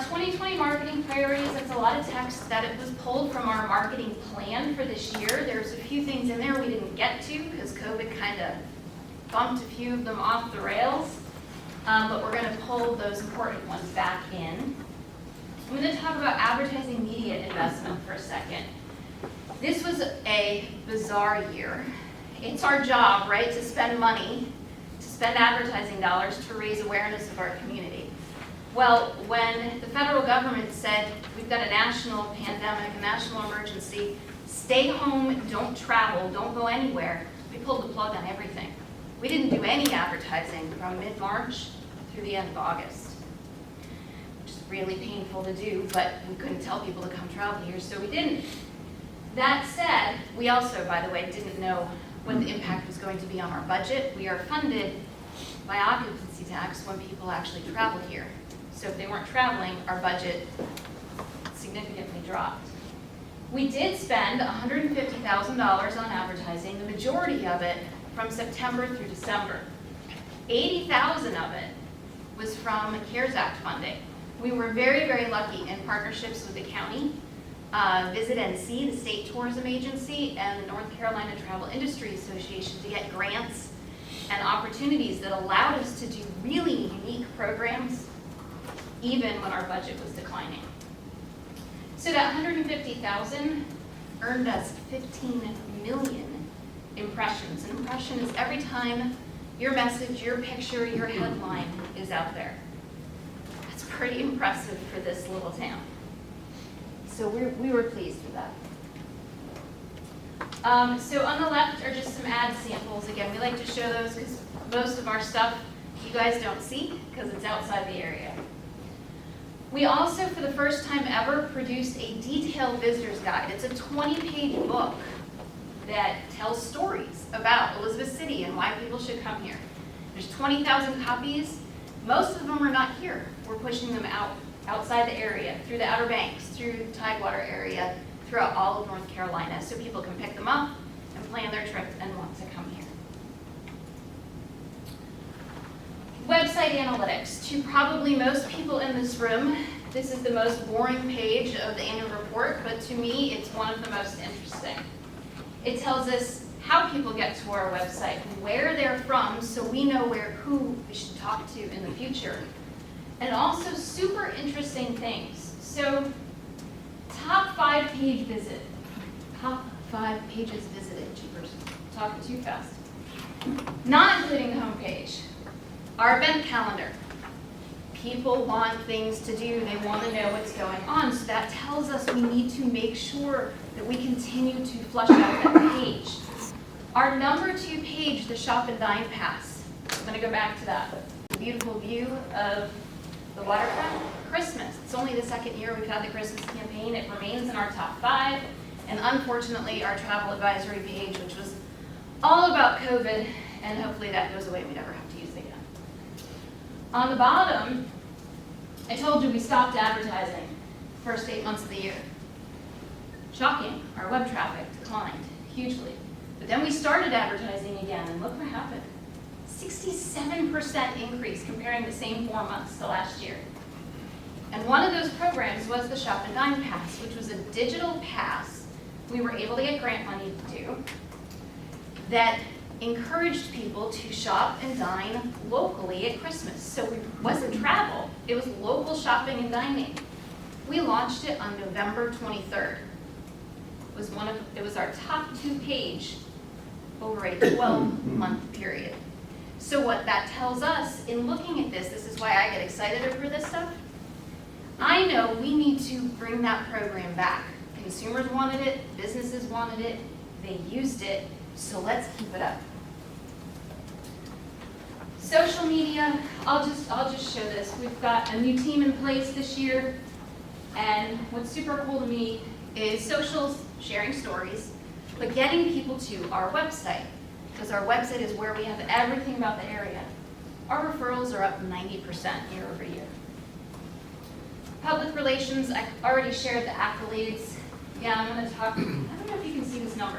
O: 2020 marketing priorities, that's a lot of text that it was pulled from our marketing plan for this year. There's a few things in there we didn't get to because COVID kind of bumped a few of them off the rails. But we're going to pull those important ones back in. I'm going to talk about advertising media investment for a second. This was a bizarre year. It's our job, right, to spend money, to spend advertising dollars to raise awareness of our community. Well, when the federal government said we've got a national pandemic, a national emergency, stay home, don't travel, don't go anywhere, we pulled the plug on everything. We didn't do any advertising from mid-March through the end of August, which is really painful to do, but we couldn't tell people to come travel here, so we didn't. That said, we also, by the way, didn't know what the impact was going to be on our budget. We are funded by occupancy tax when people actually travel here. So if they weren't traveling, our budget significantly dropped. We did spend $150,000 on advertising, the majority of it from September through December. $80,000 of it was from CARES Act funding. We were very, very lucky in partnerships with the county, Visit NC, the state tourism agency, and the North Carolina Travel Industry Association to get grants and opportunities that allowed us to do really unique programs even when our budget was declining. So that $150,000 earned us 15 million impressions. An impression is every time your message, your picture, your headline is out there. That's pretty impressive for this little town. So we were pleased with that. So on the left are just some ad samples. Again, we like to show those because most of our stuff you guys don't see because it's outside the area. We also, for the first time ever, produced a detailed visitor's guide. It's a 20-page book that tells stories about Elizabeth City and why people should come here. There's 20,000 copies. Most of them are not here. We're pushing them outside the area, through the Outer Banks, through the Tidewater area, throughout all of North Carolina, so people can pick them up and plan their trip and want to come here. Website analytics. To probably most people in this room, this is the most boring page of the annual report, but to me, it's one of the most interesting. It tells us how people get to our website, where they're from, so we know who we should talk to in the future. And also super interesting things. So, top 5 page visit. Top 5 pages visited. Jeepers, talking too fast. Not including the homepage. Our event calendar. People want things to do, they want to know what's going on, so that tells us we need to make sure that we continue to flush out that page. Our number 2 page, the Shop and Dine Pass, I'm going to go back to that. Beautiful view of the waterfront. Christmas, it's only the 2nd year we've had the Christmas campaign. It remains in our top 5. And unfortunately, our travel advisory page, which was all about COVID, and hopefully that goes away, we never have to use it again. On the bottom, I told you we stopped advertising first 8 months of the year. Shocking, our web traffic declined hugely. But then we started advertising again, and look what happened. 67% increase comparing the same 4 months to last year. And one of those programs was the Shop and Dine Pass, which was a digital pass we were able to get grant money to do that encouraged people to shop and dine locally at Christmas. So it wasn't travel, it was local shopping and dining. We launched it on November 23rd. It was our top 2 page over a 12-month period. So what that tells us in looking at this is why I get excited over this stuff. I know we need to bring that program back. Consumers wanted it, businesses wanted it, they used it, so let's keep it up. Social media, I'll just show this. We've got a new team in place this year, and what's super cool to me is socials, sharing stories, but getting people to our website, because our website is where we have everything about the area. Our referrals are up 90% year over year. Public relations, I already shared the accolades. Yeah, I'm going to talk, I don't know if you can see this number.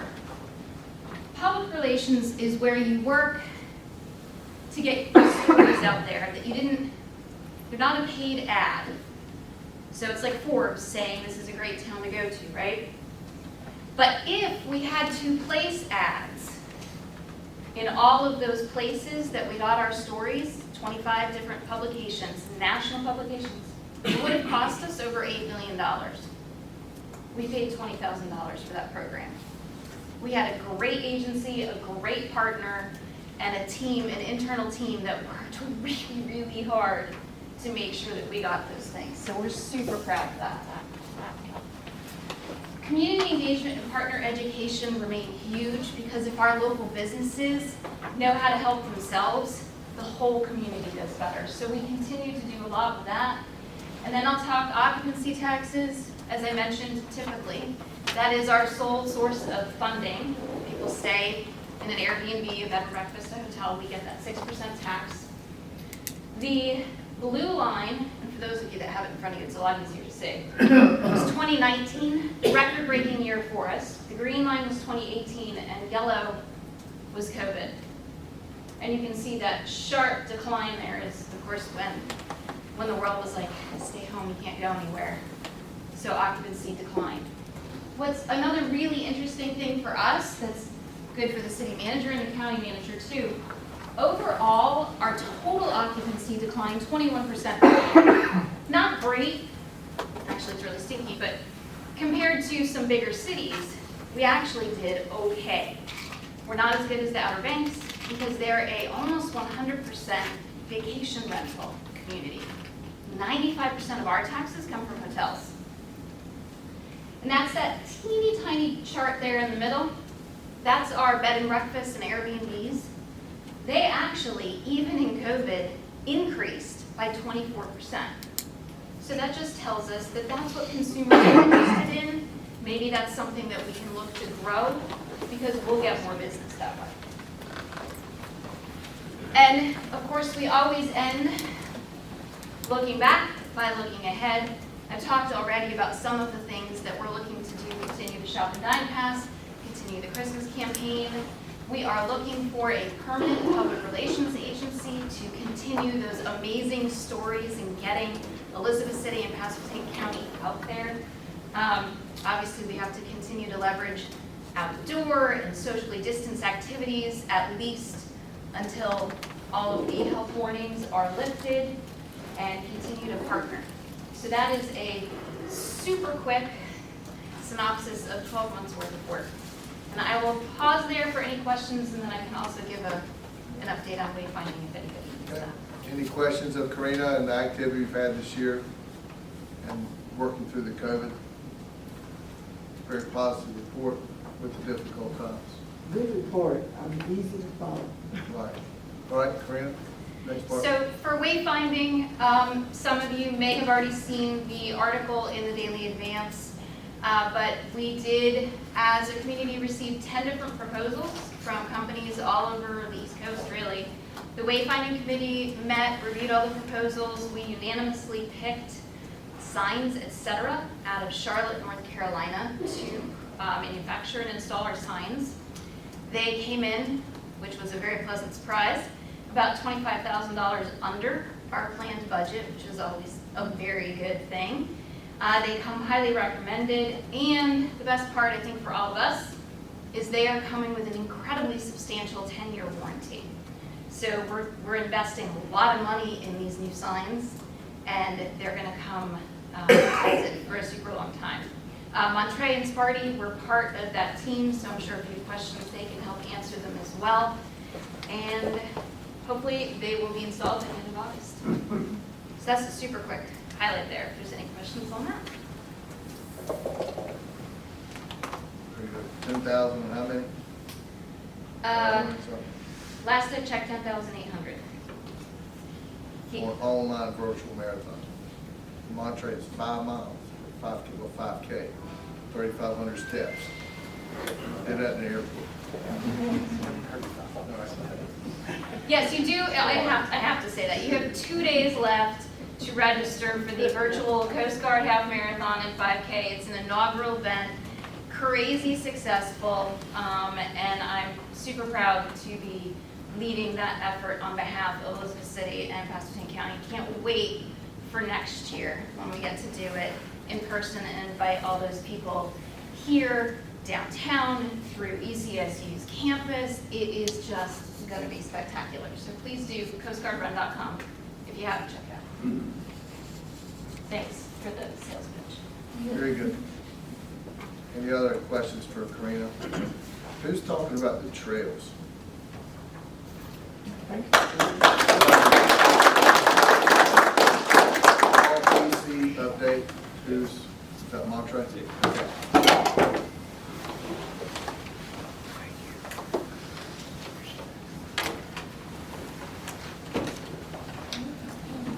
O: Public relations is where you work to get your stories out there that you're not a paid ad. So it's like Forbes saying this is a great town to go to, right? But if we had to place ads in all of those places that we got our stories, 25 different publications, national publications, it would have cost us over $8 million. We paid $20,000 for that program. We had a great agency, a great partner, and a team, an internal team that worked really, really hard to make sure that we got those things. So we're super proud of that. Community engagement and partner education remain huge because if our local businesses know how to help themselves, the whole community does better. So we continue to do a lot of that. And then I'll talk occupancy taxes. As I mentioned, typically, that is our sole source of funding. People stay in an Airbnb, a bed and breakfast, a hotel, we get that 6% tax. The blue line, and for those of you that have it in front of you, it's a lot easier to see, was 2019, record-breaking year for us. The green line was 2018, and yellow was COVID. And you can see that sharp decline there is, of course, when the world was like, stay home, you can't go anywhere. So occupancy declined. What's another really interesting thing for us that's good for the city manager and the county manager too, overall, our total occupancy declined 21%. Not great, actually it's really stinky, but compared to some bigger cities, we actually did okay. We're not as good as the Outer Banks because they're a almost 100% vacation rental community. 95% of our taxes come from hotels. And that's that teeny tiny chart there in the middle. That's our bed and breakfasts and Airbnbs. They actually, even in COVID, increased by 24%. So that just tells us that that's what consumers are interested in. Maybe that's something that we can look to grow because we'll get more business that way. And of course, we always end looking back by looking ahead. I've talked already about some of the things that we're looking to do, continue the Shop and Dine Pass, continue the Christmas campaign. We are looking for a permanent public relations agency to continue those amazing stories and getting Elizabeth City and Pasquotank County out there. Obviously, we have to continue to leverage outdoor and socially distanced activities at least until all of the health warnings are lifted, and continue to partner. So that is a super quick synopsis of 12 months worth of work. And I will pause there for any questions, and then I can also give an update on wayfinding if anybody needs that.
A: Any questions of Karina and the activity we've had this year and working through the COVID? Very positive report with the difficult times.
B: Good report, easy to follow.
A: Right. All right, Karina, next part.
O: So for wayfinding, some of you may have already seen the article in the Daily Advance, but we did, as a community, receive 10 different proposals from companies all over the East Coast, really. The wayfinding committee met, reviewed all the proposals. We unanimously picked signs, etc., out of Charlotte, North Carolina, to manufacture and install our signs. They came in, which was a very pleasant surprise, about $25,000 under our planned budget, which is always a very good thing. They come highly recommended, and the best part, I think, for all of us, is they are coming with an incredibly substantial 10-year warranty. So we're investing a lot of money in these new signs, and they're going to come for a super long time. Monterey and Sparty were part of that team, so I'm sure if you have questions, they can help answer them as well. And hopefully they will be installed at the end of August. So that's a super quick highlight there, if there's any questions on that.
A: Very good. 10,000 and how many?
O: Last I checked, 10,800.
A: For online virtual marathon. Monterey is 5 miles, 5K, 3,500 steps. Did that in the airport.
O: Yes, you do. I have to say that. You have 2 days left to register for the virtual Coast Guard Half Marathon and 5K. It's an inaugural event, crazy successful, and I'm super proud to be leading that effort on behalf of Elizabeth City and Pasquotank County. Can't wait for next year when we get to do it in person and invite all those people here, downtown, through ECSU's campus. It is just going to be spectacular. So please do coastguardrun.com if you haven't checked it out. Thanks for the sales pitch.
A: Very good. Any other questions for Karina? Who's talking about the trails? RPC update. Who's that? Monterey? Okay.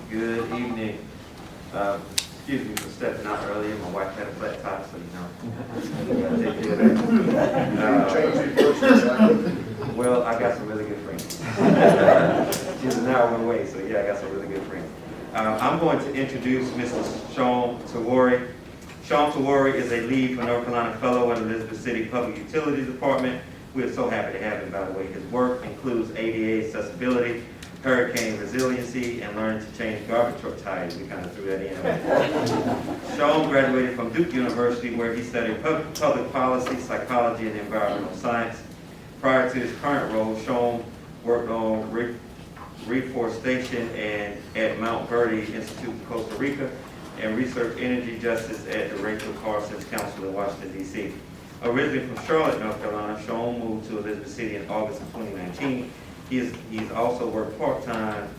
E: Good evening. Excuse me for stepping out earlier. My wife had a flat tire, so you know. Take care of that. Well, I got some really good friends. She's an hour away, so yeah, I got some really good friends. I'm going to introduce Mr. Sean Tawari. Sean Tawari is a lead for North Carolina Fellow in the Elizabeth City Public Utilities Department. We are so happy to have him, by the way. His work includes ADA accessibility, hurricane resiliency, and learning to change garbage truck tires. We kind of threw that in. Sean graduated from Duke University, where he studied public policy, psychology, and environmental science. Prior to his current role, Sean worked on reforestation and at Mount Verde Institute of Costa Rica, and researched energy justice at the Rachel Carson's Council in Washington, D.C. Originally from Charlotte, North Carolina, Sean moved to Elizabeth City in August of 2019. He's also worked part-time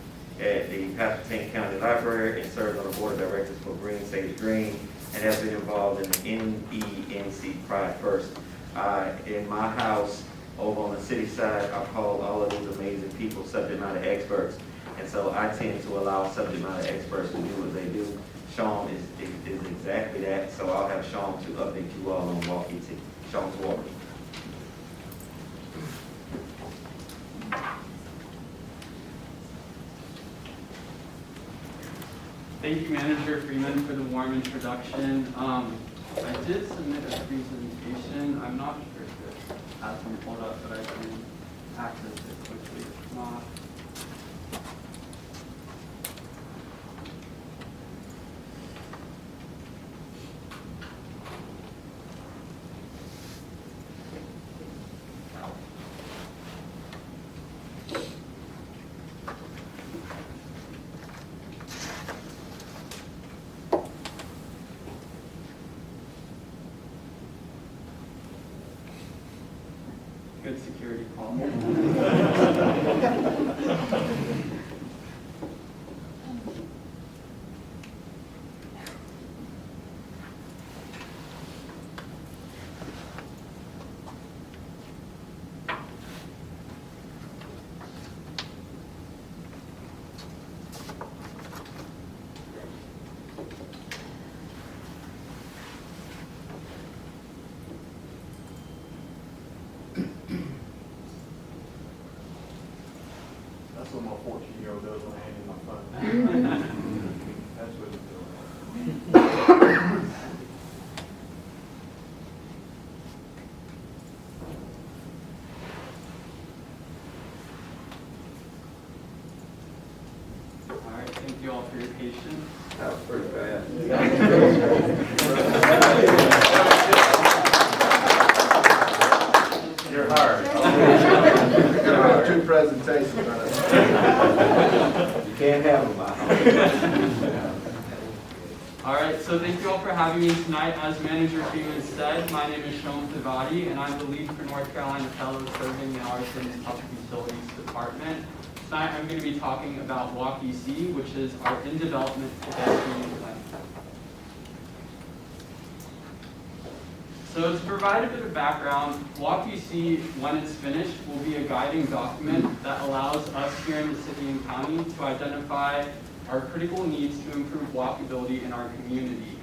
E: at the Pasquotank County Library and served on the board of directors for Green Sage Green, and has been involved in the NENC Pride First. In my house, over on the city side, I call all of these amazing people subject matter experts, and so I tend to allow subject matter experts to do what they do. Sean is exactly that, so I'll have Sean to update you all on Walkie-T. Sean Tawari.
P: Thank you, Manager Freeman, for the warm introduction. I did submit a presentation. I'm not sure if it has been pulled up, but I can access it quickly if not. Good security call.
C: 14-year-old does when I hand him my phone. That's what it's doing.
P: All right, thank you all for your patience.
D: That was pretty fast.
C: You're hired.
A: We're gonna do 2 presentations on it.
D: You can't have them out.
P: All right, so thank you all for having me tonight. As Manager Freeman said, my name is Sean Tavati, and I'm the lead for North Carolina Fellow serving in our city's Public Utilities Department. Tonight I'm going to be talking about Walk-EC, which is our in-development pedestrian plan. So to provide a bit of background, Walk-EC, when it's finished, will be a guiding document that allows us here in the city and county to identify our critical needs to improve walkability in our community.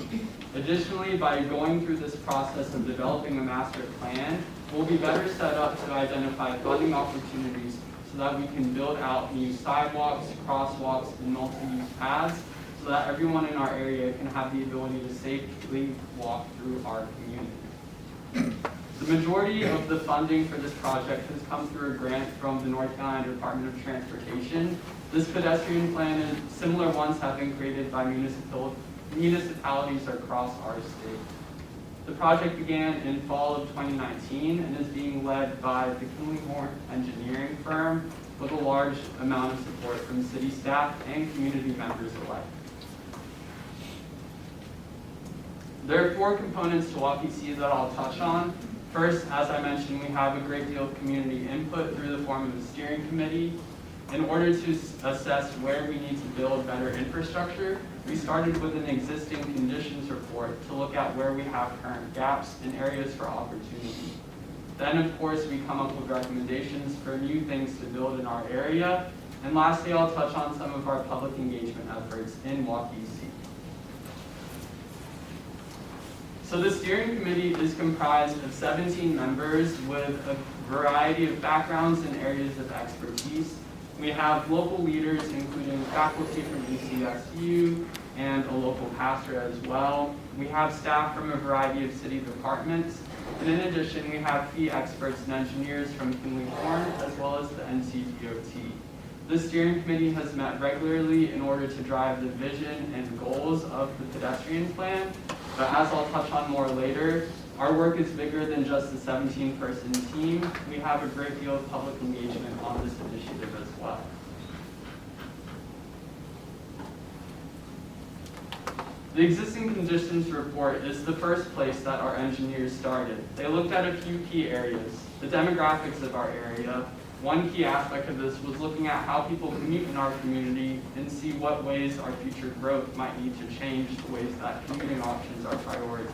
P: Additionally, by going through this process of developing a master plan, we'll be better set up to identify funding opportunities so that we can build out new sidewalks, crosswalks, and multi-use paths so that everyone in our area can have the ability to safely walk through our community. The majority of the funding for this project has come through a grant from the North Carolina Department of Transportation. This pedestrian plan and similar ones have been created by municipalities across our state. The project began in fall of 2019 and is being led by the Kinley-Horn engineering firm with a large amount of support from city staff and community members alike. There are 4 components to Walk-EC that I'll touch on. First, as I mentioned, we have a great deal of community input through the form of a steering committee. In order to assess where we need to build better infrastructure, we started with an existing conditions report to look at where we have current gaps and areas for opportunity. Then, of course, we come up with recommendations for new things to build in our area. And lastly, I'll touch on some of our public engagement efforts in Walk-EC. So the steering committee is comprised of 17 members with a variety of backgrounds and areas of expertise. We have local leaders, including faculty from ECSU and a local pastor as well. We have staff from a variety of city departments. And in addition, we have key experts and engineers from Kinley-Horn as well as the NCDOT. The steering committee has met regularly in order to drive the vision and goals of the pedestrian plan. But as I'll touch on more later, our work is bigger than just the 17-person team. We have a great deal of public engagement on this initiative as well. The existing conditions report is the first place that our engineers started. They looked at a few key areas, the demographics of our area. One key aspect of this was looking at how people commute in our community and see what ways our future growth might need to change the ways that commuting options are prioritized.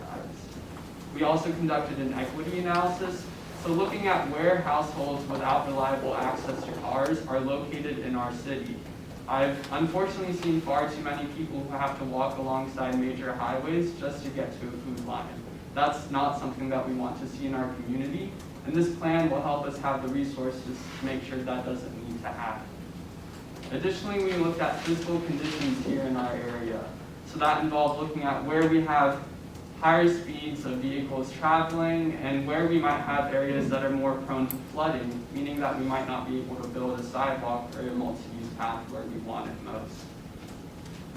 P: We also conducted an equity analysis, so looking at where households without reliable access to cars are located in our city. I've unfortunately seen far too many people who have to walk alongside major highways just to get to a food line. That's not something that we want to see in our community, and this plan will help us have the resources to make sure that doesn't need to happen. Additionally, we looked at physical conditions here in our area. So that involved looking at where we have higher speeds of vehicles traveling and where we might have areas that are more prone to flooding, meaning that we might not be able to build a sidewalk or a multi-use path where we want it most.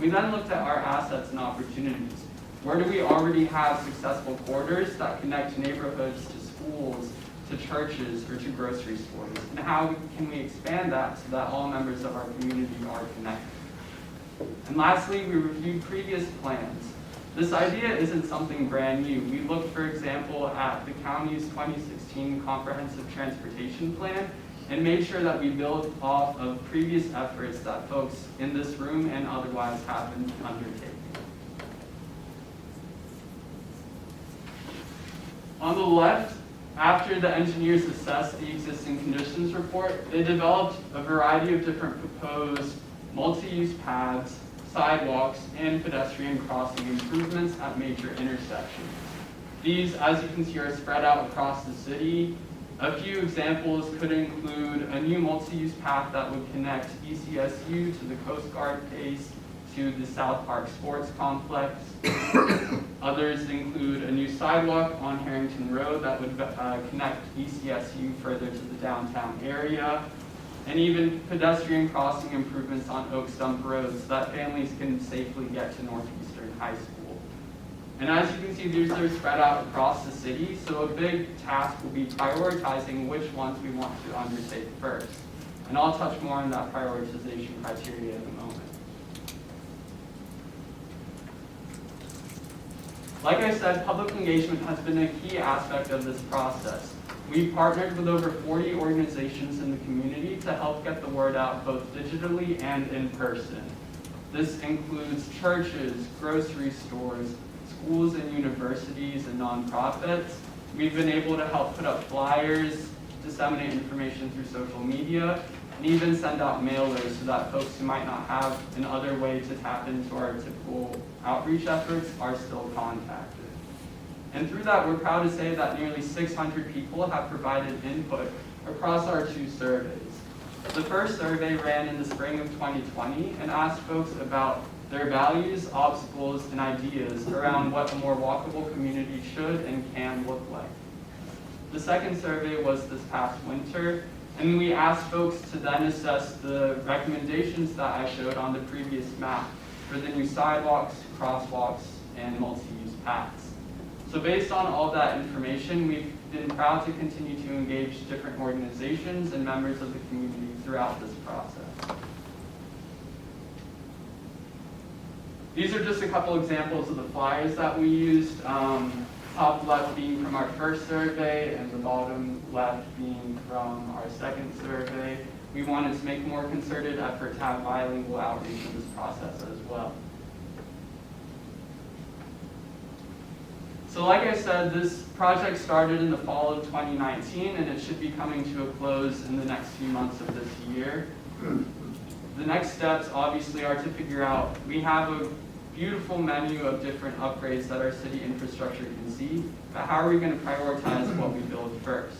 P: We then looked at our assets and opportunities. Where do we already have successful corridors that connect neighborhoods to schools, to churches, or to grocery stores? And how can we expand that so that all members of our community are connected? And lastly, we reviewed previous plans. This idea isn't something brand new. We looked, for example, at the county's 2016 Comprehensive Transportation Plan and made sure that we build off of previous efforts that folks in this room and otherwise have been undertaking. On the left, after the engineers assessed the existing conditions report, they developed a variety of different proposed multi-use paths, sidewalks, and pedestrian crossing improvements at major intersections. These, as you can see, are spread out across the city A few examples could include a new multi-use path that would connect ECSU to the Coast Guard base to the South Park Sports Complex. Others include a new sidewalk on Harrington Road that would connect ECSU further to the downtown area, and even pedestrian crossing improvements on Oak Stump Road so that families can safely get to Northeastern High School. And as you can see, these are spread out across the city, so a big task will be prioritizing which ones we want to undertake first. And I'll touch more on that prioritization criteria in a moment. Like I said, public engagement has been a key aspect of this process. We've partnered with over 40 organizations in the community to help get the word out both digitally and in person. This includes churches, grocery stores, schools and universities and nonprofits. We've been able to help put up flyers, disseminate information through social media, and even send out mailers so that folks who might not have another way to tap into our typical outreach efforts are still contacted. And through that, we're proud to say that nearly 600 people have provided input across our 2 surveys. The first survey ran in the spring of 2020 and asked folks about their values, obstacles, and ideas around what a more walkable community should and can look like. The second survey was this past winter, and we asked folks to then assess the recommendations that I showed on the previous map for the new sidewalks, crosswalks, and multi-use paths. So based on all that information, we've been proud to continue to engage different organizations and members of the community throughout this process. These are just a couple examples of the flyers that we used. Top left being from our first survey and the bottom left being from our second survey. We wanted to make a more concerted effort to have bilingual outreach in this process as well. So like I said, this project started in the fall of 2019 and it should be coming to a close in the next few months of this year. The next steps obviously are to figure out, we have a beautiful menu of different upgrades that our city infrastructure can see, but how are we going to prioritize what we build first?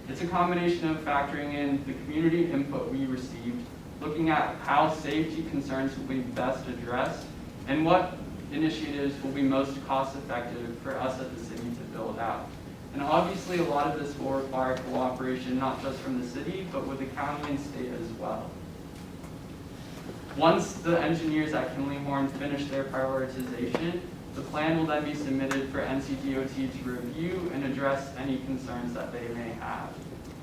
P: It's a combination of factoring in the community input we received, looking at how safety concerns will be best addressed, and what initiatives will be most cost effective for us at the city to build out. And obviously a lot of this will require cooperation not just from the city, but with the county and state as well. Once the engineers at Kinley-Horn finish their prioritization, the plan will then be submitted for NCDOT to review and address any concerns that they may have.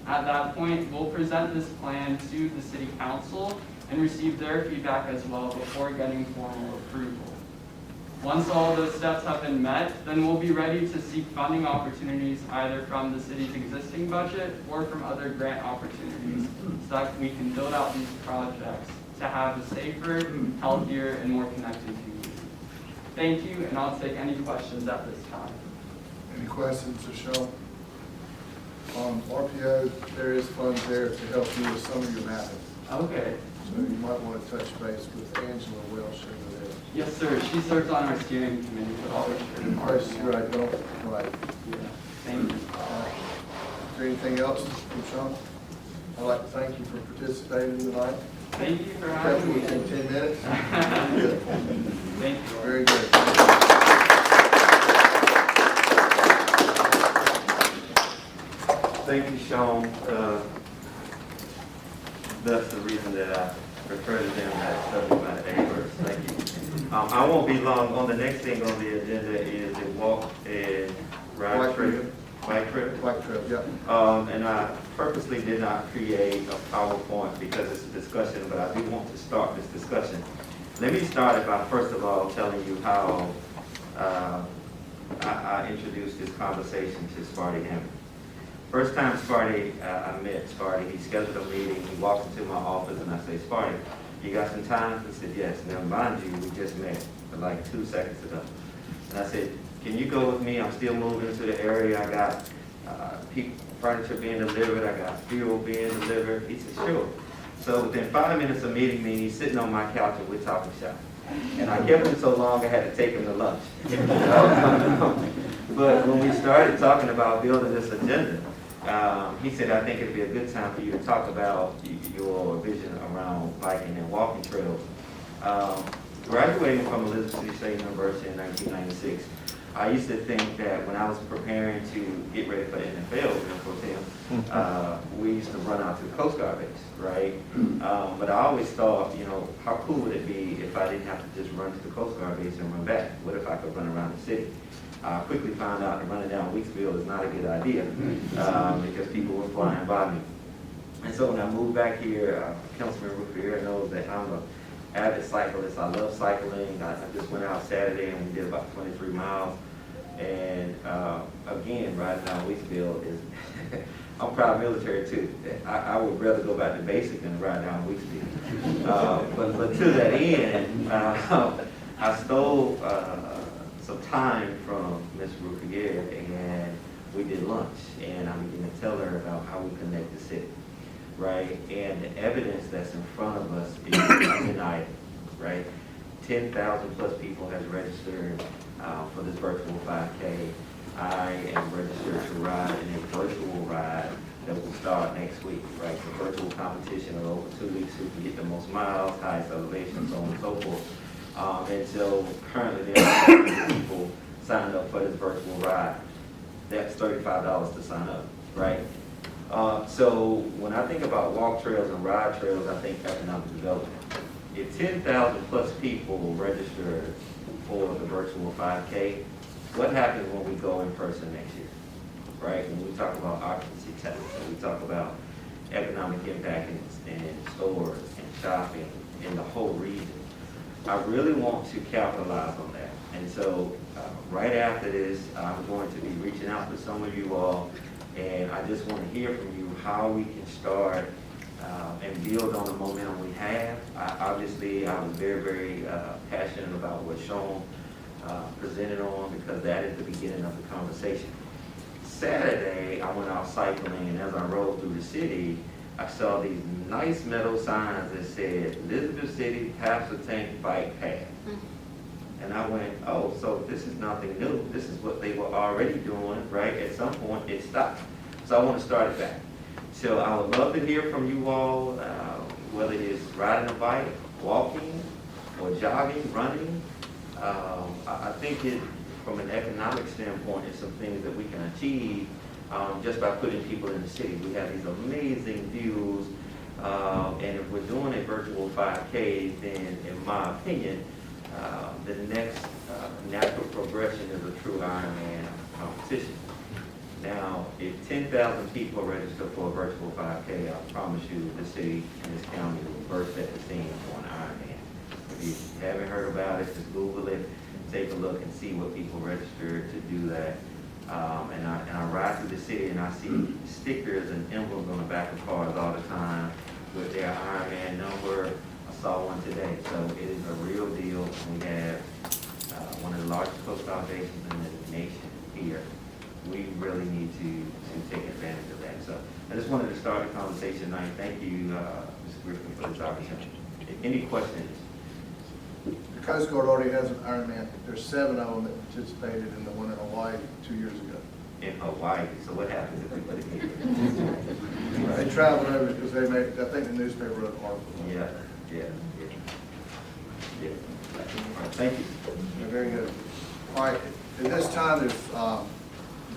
P: At that point, we'll present this plan to the City Council and receive their feedback as well before getting formal approval. Once all those steps have been met, then we'll be ready to seek funding opportunities either from the city's existing budget or from other grant opportunities so that we can build out these projects to have a safer, healthier, and more connected community. Thank you, and I'll take any questions at this time.
A: Any questions for Sean? On RPO, there is funds there to help you with some of your mapping.
P: Okay.
A: So you might want to touch base with Angela Welsh over there.
P: Yes, sir. She serves on our steering committee, but I'll
A: Chris, you're right, don't, right.
P: Yeah. Thank you.
A: Is there anything else from Sean? I'd like to thank you for participating tonight.
P: Thank you for having me.
A: Within 10 minutes.
P: Thank you.
A: Very good.
E: Thank you, Sean. That's the reason that I refer to them as subject matter experts. Thank you. I won't be long. On the next thing on the agenda is a walk and ride trip. Bike trip?
A: Bike trip, yeah.
E: And I purposely did not create a PowerPoint because it's a discussion, but I do want to start this discussion. Let me start it by first of all telling you how I introduced this conversation to Sparty Hammond. First time I met Sparty, he scheduled a meeting, he walks into my office and I say, Sparty, you got some time? He said, yes. Now mind you, we just met for like 2 seconds ago. And I said, can you go with me? I'm still moving to the area. I got furniture being delivered. I got fuel being delivered. He said, sure. So within 5 minutes of meeting me, he's sitting on my couch and we're talking shop. And I kept him so long I had to take him to lunch. But when we started talking about building this agenda, He said, I think it'd be a good time for you to talk about your vision around biking and walking trails. Graduating from Elizabeth City State University in 1996, I used to think that when I was preparing to get ready for the NFL, we used to run out to the Coast Guard base, right? But I always thought, you know, how cool would it be if I didn't have to just run to the Coast Guard base and run back? What if I could run around the city? I quickly found out that running down Weeksville is not a good idea because people were flying by me. And so when I moved back here, Councilman Ruffier knows that I'm an avid cyclist. I love cycling. I just went out Saturday and we did about 23 miles. And again, riding down Weeksville is, I'm proud military too. I would rather go back to basic than ride down Weeksville. But to that end, I stole some time from Ms. Ruffier and we did lunch. And I began to tell her about how we connect the city. Right, and the evidence that's in front of us is undeniable, right? 10,000 plus people has registered for this virtual 5K. I am registered to ride in a virtual ride that will start next week, right? The virtual competition of over 2 weeks, who can get the most miles, highest elevation, so on and so forth. And so currently there are 100 people signed up for this virtual ride. That's $35 to sign up, right? So when I think about walk trails and ride trails, I think economic development. If 10,000 plus people register for the virtual 5K, what happens when we go in person next year, right? When we talk about occupancy tax, we talk about economic impact in stores and shopping in the whole region. I really want to capitalize on that. And so right after this, I'm going to be reaching out to some of you all. And I just want to hear from you how we can start and build on the momentum we have. Obviously, I was very, very passionate about what Sean presented on because that is the beginning of the conversation. Saturday, I went out cycling, and as I rode through the city, I saw these nice metal signs that said, Elizabeth City Pasquotank Bike Path. And I went, oh, so this is nothing new. This is what they were already doing, right? At some point, it stopped. So I want to start it back. So I would love to hear from you all, whether it is riding a bike, walking, or jogging, running. I think from an economic standpoint, it's some things that we can achieve just by putting people in the city. We have these amazing views, and if we're doing a virtual 5K, then in my opinion, the next natural progression is a true Ironman competition. Now, if 10,000 people register for a virtual 5K, I promise you the city and this county will burst at the seams for an Ironman. If you haven't heard about it, just Google it, take a look and see what people register to do that. And I ride through the city and I see stickers and emblems on the back of cars all the time with their Ironman number. I saw one today, so it is a real deal. We have one of the largest coast foundations in the nation here. We really need to take advantage of that. So I just wanted to start a conversation tonight. Thank you, Mr. Griffin, for this opportunity. Any questions?
A: The Coast Guard already has an Ironman. There's 7 of them that participated in the one in Hawaii 2 years ago.
E: In Hawaii, so what happens if we put it here?
A: They traveled over because they made, I think the newspaper wrote an article.
E: Yeah. All right, thank you.
A: Yeah, very good. All right, at this time, there's,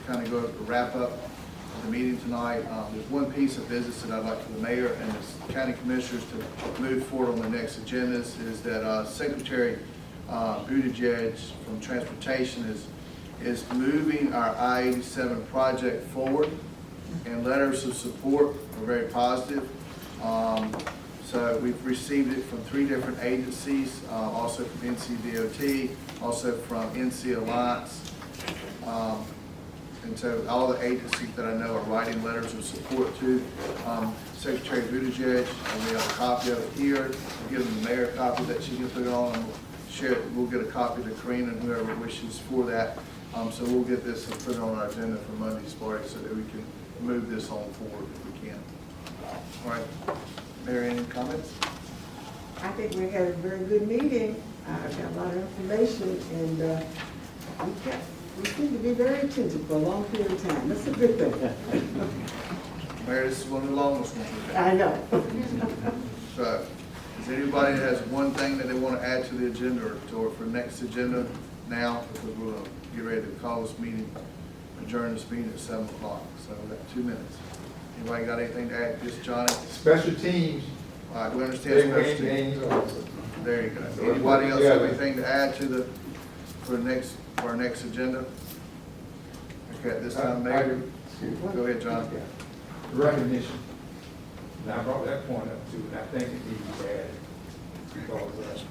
A: kind of go to wrap up the meeting tonight. There's one piece of business that I'd like for the mayor and the county commissioners to move forward on the next agendas is that Secretary Buttigieg from Transportation is moving our I-87 project forward, and letters of support are very positive. So we've received it from 3 different agencies, also from NCDOT, also from NC Alliance. And so all the agencies that I know are writing letters of support to Secretary Buttigieg. And we have a copy of it here. We'll give the mayor a copy that she can put on, and we'll share it. We'll get a copy to Karina and whoever wishes for that. So we'll get this and put it on our agenda for Monday's party so that we can move this on forward if we can. All right. Mayor, any comments?
B: I think we had a very good meeting. I got a lot of information, and we kept We seem to be very attentive for a long period of time. That's a good thing.
A: Mayor, this is one of the longest ones we've had.
B: I know.
A: So, is anybody that has one thing that they want to add to the agenda or for next agenda now? Because we're going to get ready to call this meeting, adjourn this meeting at 7 o'clock. So we've got 2 minutes. Anybody got anything to add? Just Johnny?
N: Special teams,
A: All right, we understand
N: they
A: special
N: win
A: teams.
N: games also.
A: There you go. Anybody else have anything to add to the, for our next agenda? Okay, at this time, Mayor, go ahead, John.
N: Recognition. Now, I brought that point up too, and I think it needs to add, because,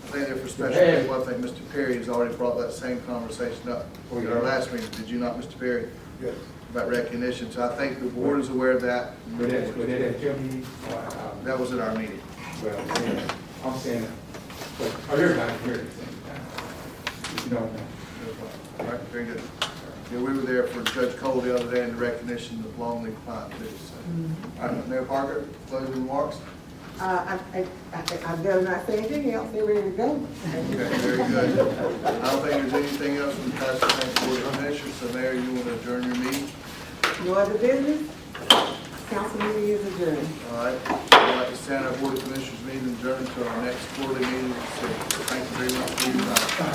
A: I think they're for special people. I think Mr. Perry has already brought that same conversation up at our last meeting. Did you not, Mr. Perry?
N: yes.
A: About recognition. So I think the board is aware of that.
N: But that's, your meeting,
A: That was at our meeting.
N: well, yeah, I'm saying, but, everybody here at the same time. You know,
A: All right, very good. Yeah, we were there for Judge Cole the other day in the recognition of Longleaf Pine too. So. All right, Mayor Parker, closing remarks?
B: I better not say anything else. They're ready to go.
A: Okay, very good. I don't think there's anything else from the Pasquotank Board of Commissioners. So Mayor, you want to adjourn your meeting?
B: No other business? Council meeting is adjourned.
A: All right. I'd like to stand our Board of Commissioners meeting adjourned until our next quarterly meeting. So thank you very much for your time.